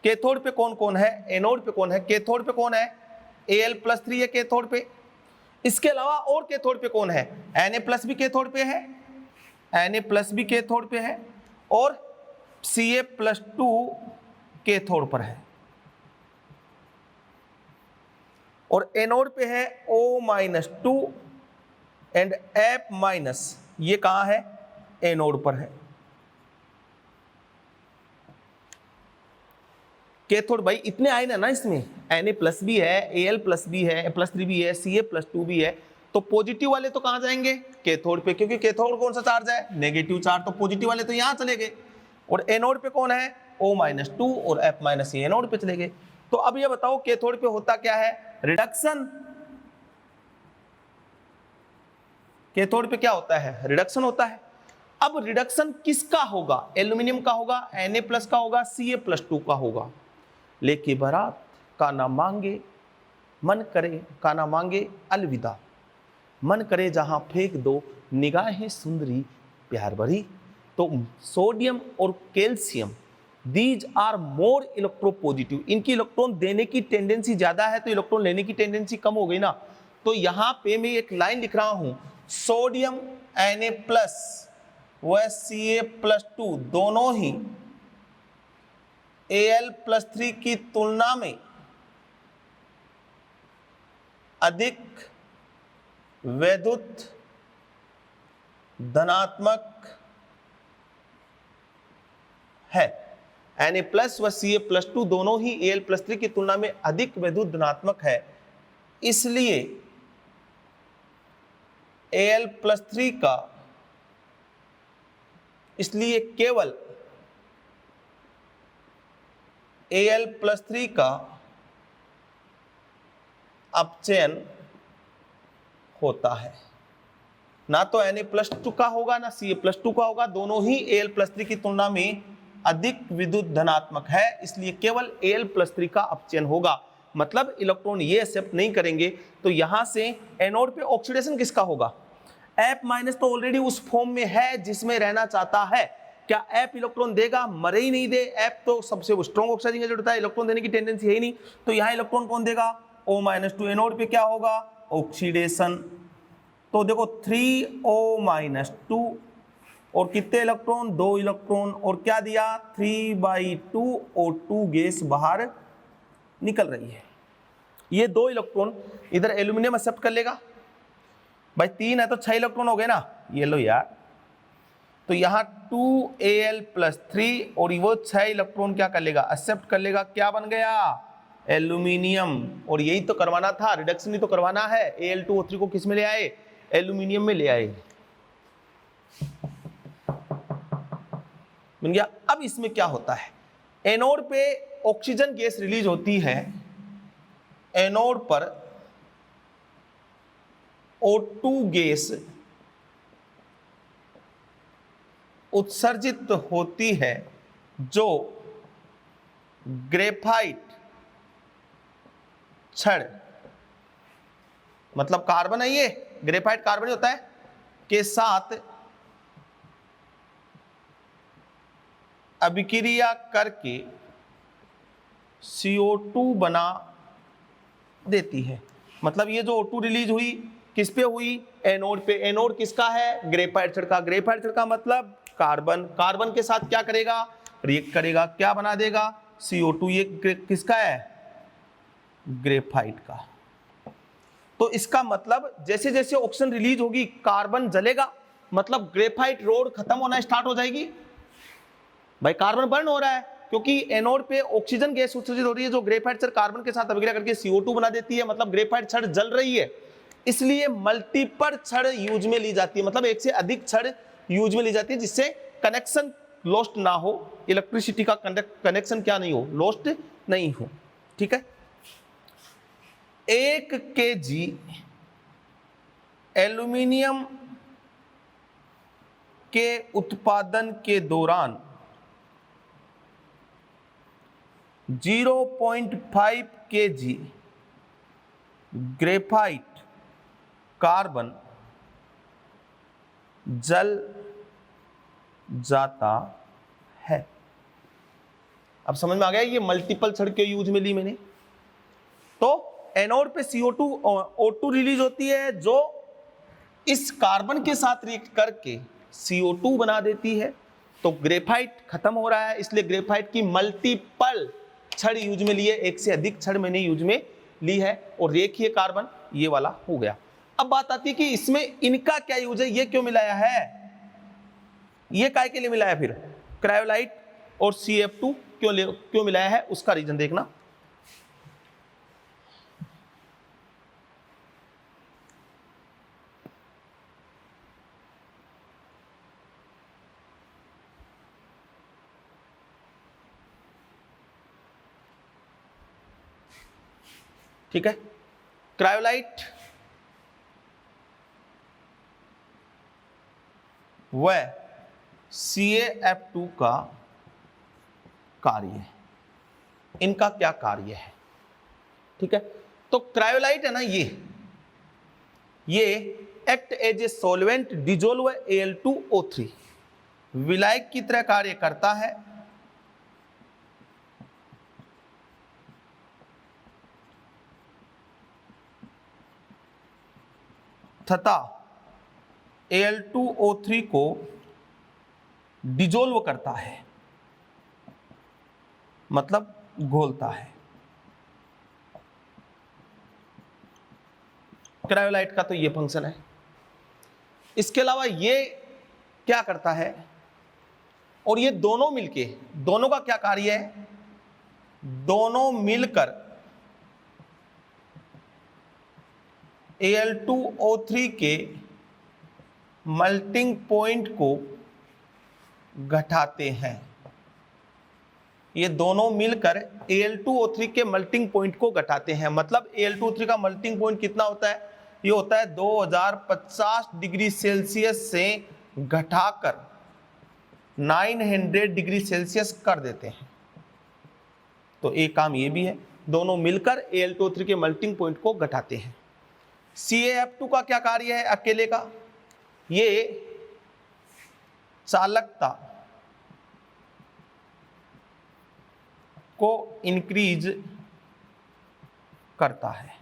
कैथोड पे कौन कौन है, एनोड पे कौन है, कैथोड पे कौन है, Al+3 है कैथोड पे। इसके अलावा और कैथोड पे कौन है, Na+ भी कैथोड पे है, Na+ भी कैथोड पे है, और Ca+2 कैथोड पर है, और एनोड पे है O-2 एंड F-, ये कहां है, एनोड पर है। कैथोड भाई इतने आए ना इसमें, Na+ भी है, Al+ भी है, A+3 भी है, Ca+2 भी है, तो पॉजिटिव वाले तो कहां जाएंगे, कैथोड पे, क्योंकि कैथोड कौन सा चार्ज है, नेगेटिव चार्ज, तो पॉजिटिव वाले तो यहां चले गए। और एनोड पे कौन है, O-2 और F-, ये एनोड पे चले गए। तो अब ये बताओ कैथोड पे होता क्या है, रिडक्शन। कैथोड पे क्या होता है, रिडक्शन होता है। अब रिडक्शन किसका होगा, एल्यूमिनियम का होगा, Na+ का होगा, Ca+2 का होगा। लेके बारात का ना मांगे, मन करे का ना मांगे अलविदा, मन करे जहां फेंक दो निगाहें सुंदरी प्यार भरी। तो सोडियम और calcium, these are more electropositive, इनकी इलेक्ट्रॉन देने की टेंडेंसी ज्यादा है, तो इलेक्ट्रॉन लेने की टेंडेंसी कम हो गई ना। तो यहां पे मैं एक लाइन लिख रहा हूं, सोडियम Na+ व Ca+2 दोनों ही Al+3 की तुलना में अधिक वैद्युत धनात्मक है। Na+ व Ca+2 दोनों ही Al+3 की तुलना में अधिक वैद्युत धनात्मक है, इसलिए Al+3 का, इसलिए केवल Al+3 का अपचयन होता है। ना तो Na+2 का होगा ना Ca+2 का होगा, दोनों ही Al+3 की तुलना में अधिक विद्युत धनात्मक है, इसलिए केवल Al+3 का अपचयन होगा। मतलब इलेक्ट्रॉन ये एक्सेप्ट नहीं करेंगे, तो यहां से एनोड पे ऑक्सीडेशन किसका होगा? F- तो ऑलरेडी उस फॉर्म में है जिसमें रहना चाहता है। क्या F इलेक्ट्रॉन देगा? मरे ही नहीं दे। F तो सबसे स्ट्रॉन्ग ऑक्सीडाइजिंग एजेंट होता है, इलेक्ट्रॉन देने की टेंडेंसी है ही नहीं, तो यहां इलेक्ट्रॉन कौन देगा? O-2। एनोड पे क्या होगा? ऑक्सीडेशन। तो देखो 3O-2 और कितने इलेक्ट्रॉन? 2 इलेक्ट्रॉन, और क्या दिया? 3/2 O2 गैस बाहर निकल रही है। ये 2 इलेक्ट्रॉन इधर एल्यूमिनियम एक्सेप्ट कर लेगा। भाई 3 है तो 6 इलेक्ट्रॉन हो गए ना, ये लो यार। तो यहां 2Al+3 और वो 6 इलेक्ट्रॉन क्या कर लेगा? एक्सेप्ट कर लेगा। क्या बन गया? एल्यूमिनियम। और यही तो करवाना था, रिडक्शन ही तो करवाना है। Al2O3 को किस में ले आए? एल्यूमिनियम में ले आए। बन गया। अब इसमें क्या होता है? एनोड पे ऑक्सीजन गैस रिलीज होती है, एनोड पर O2 गैस उत्सर्जित होती है, जो ग्रेफाइट छड़, मतलब कार्बन है, ये ग्रेफाइट कार्बन होता है, के साथ अभिक्रिया करके CO2 बना देती है। मतलब ये जो O2 रिलीज हुई किस पे हुई? एनोड पे। एनोड किसका है? ग्रेफाइट छड़ का। ग्रेफाइट छड़ का मतलब कार्बन। कार्बन के साथ क्या करेगा? रिएक्ट करेगा। क्या बना देगा? CO2। ये किसका है? ग्रेफाइट का। तो इसका मतलब जैसे जैसे ऑक्सीजन रिलीज होगी कार्बन जलेगा, मतलब ग्रेफाइट रोड खत्म होना स्टार्ट हो जाएगी। भाई कार्बन बर्न हो रहा है, क्योंकि एनोड पे ऑक्सीजन गैस उत्सर्जित हो रही है, जो ग्रेफाइट छड़ कार्बन के साथ अभिक्रिया करके CO2 बना देती है, मतलब ग्रेफाइट छड़ जल रही है। इसलिए मल्टीपल छड़ यूज में ली जाती है, मतलब एक से अधिक छड़ यूज में ली जाती है, जिससे कनेक्शन लॉस्ट ना हो, इलेक्ट्रिसिटी का कनेक्शन क्या नहीं हो, लॉस्ट नहीं हो। ठीक है। 1 kg एल्यूमिनियम के उत्पादन के दौरान 0.5 kg ग्रेफाइट कार्बन जल जाता है। अब समझ में आ गया ये मल्टीपल छड़ के यूज में ली मैंने। तो एनोड पे CO2 O2 रिलीज होती है, जो इस कार्बन के साथ रिएक्ट करके CO2 बना देती है। तो ग्रेफाइट खत्म हो रहा है, इसलिए ग्रेफाइट की मल्टीपल छड़ यूज में ली है, एक से अधिक छड़ मैंने यूज में ली है, और रेखीय कार्बन ये वाला हो गया। अब बात आती है कि इसमें इनका क्या यूज है, ये क्यों मिलाया है, ये काय के लिए मिलाया, फिर क्रायोलाइट और CF2 क्यों मिलाया है, उसका रीजन देखना। ठीक है। क्रायोलाइट व CaF2 का कार्य है, इनका क्या कार्य है। ठीक है। तो क्रायोलाइट है ना, ये act as a solvent dissolve Al2O3, विलायक की तरह कार्य करता है, तथा Al2O3 को डिजोल्व करता है, मतलब घोलता है। क्रायोलाइट का तो ये फंक्शन है। इसके अलावा ये क्या करता है, और ये दोनों मिलके, दोनों का क्या कार्य है, दोनों मिलकर Al2O3 के मेल्टिंग पॉइंट को घटाते हैं। ये दोनों मिलकर Al2O3 के मेल्टिंग पॉइंट को घटाते हैं। मतलब Al2O3 का मेल्टिंग पॉइंट कितना होता है, ये होता है 2050 डिग्री सेल्सियस से घटाकर 900 डिग्री सेल्सियस कर देते हैं। तो एक काम ये भी है, दोनों मिलकर Al2O3 के मेल्टिंग पॉइंट को घटाते हैं। CaF2 का क्या कार्य है अकेले का, ये चालकता को इंक्रीज करता है।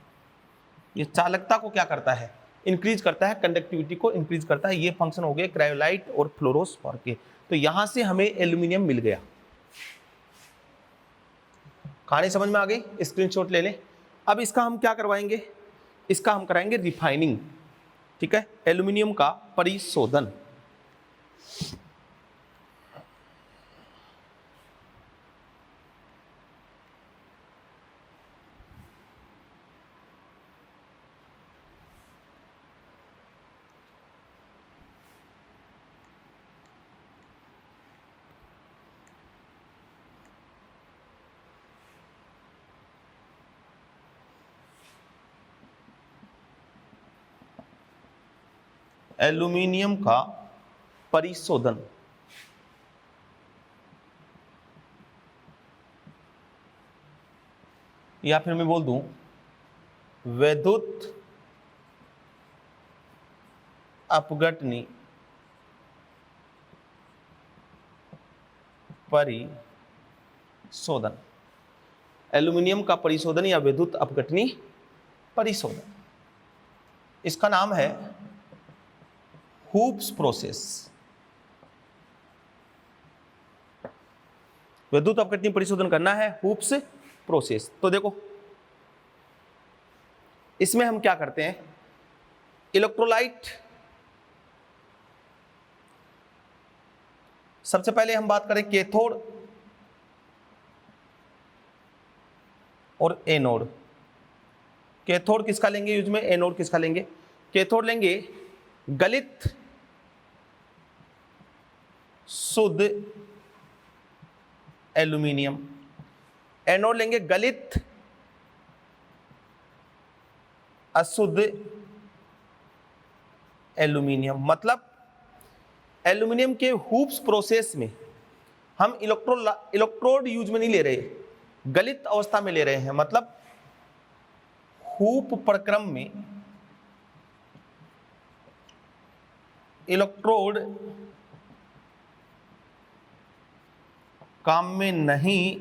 ये चालकता को क्या करता है, इंक्रीज करता है, कंडक्टिविटी को इंक्रीज करता है। ये फंक्शन हो गए क्रायोलाइट और फ्लोरोस्फोर के। तो यहां से हमें एल्यूमिनियम मिल गया। कहानी समझ में आ गई, स्क्रीनशॉट ले लें। अब इसका हम क्या करवाएंगे, इसका हम कराएंगे रिफाइनिंग। ठीक है, एल्यूमिनियम का परिशोधन। एल्यूमिनियम का परिशोधन। या फिर मैं बोल दूं विद्युत अपघटनी परिशोधन। एल्यूमिनियम का परिशोधन या विद्युत अपघटनी परिशोधन, इसका नाम है हूप्स प्रोसेस। विद्युत अपघटनी परिशोधन करना है, हूप्स प्रोसेस। तो देखो इसमें हम क्या करते हैं, इलेक्ट्रोलाइट, सबसे पहले हम बात करें कैथोड और एनोड। कैथोड किसका लेंगे यूज में, एनोड किसका लेंगे। कैथोड लेंगे गलित शुद्ध एल्यूमिनियम, एनोड लेंगे गलित अशुद्ध एल्यूमिनियम। मतलब एल्यूमिनियम के हूप्स प्रोसेस में हम इलेक्ट्रोड यूज में नहीं ले रहे, गलित अवस्था में ले रहे हैं। मतलब हूप प्रक्रम में इलेक्ट्रोड काम में नहीं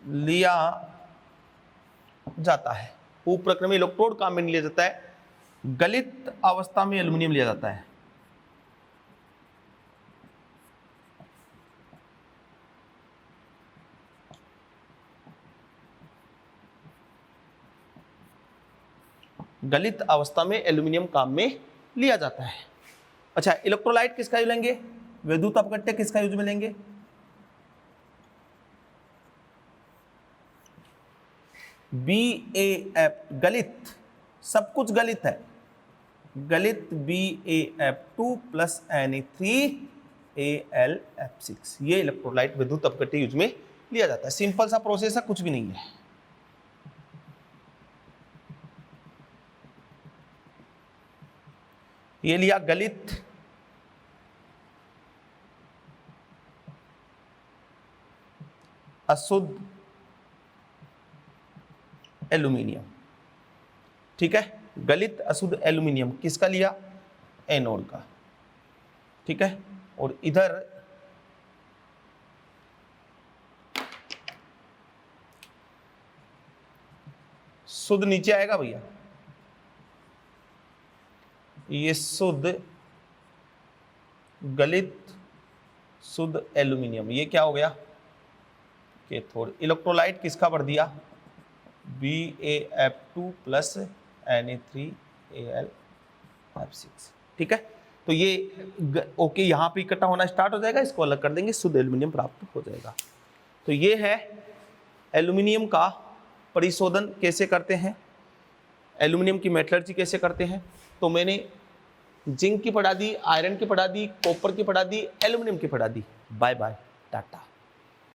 लिया जाता है। हूप प्रक्रम में इलेक्ट्रोड काम में नहीं लिया जाता है, गलित अवस्था में एल्यूमिनियम लिया जाता है। गलित अवस्था में एल्यूमिनियम काम में लिया जाता है। अच्छा, इलेक्ट्रोलाइट किसका यूज लेंगे, विद्युत अपघट्य किसका यूज में लेंगे, BaF, गलित, सब कुछ गलित है, गलित BaF2 प्लस Na3Al F6। ये इलेक्ट्रोलाइट विद्युत अपघट्य यूज में लिया जाता है। सिंपल सा प्रोसेस है, कुछ भी नहीं है। ये लिया गलित अशुद्ध एल्यूमिनियम। ठीक है, गलित अशुद्ध एल्यूमिनियम किसका लिया, एनोड का। ठीक है, और इधर शुद्ध नीचे आएगा भैया, ये शुद्ध गलित शुद्ध एल्यूमिनियम, ये क्या हो गया, कैथोड। इलेक्ट्रोलाइट किसका भर दिया, BaF2 प्लस Na3Al F6। ठीक है, तो ये ओके यहाँ पे इकट्ठा होना स्टार्ट हो जाएगा, इसको अलग कर देंगे, शुद्ध एल्यूमिनियम प्राप्त हो जाएगा। तो ये है एल्यूमिनियम का परिशोधन कैसे करते हैं, एल्यूमिनियम की मेटलर्जी कैसे करते हैं। तो मैंने जिंक की पढ़ा दी, आयरन की पढ़ा दी, कॉपर की पढ़ा दी, एल्यूमिनियम की पढ़ा दी। Bye bye, Tata.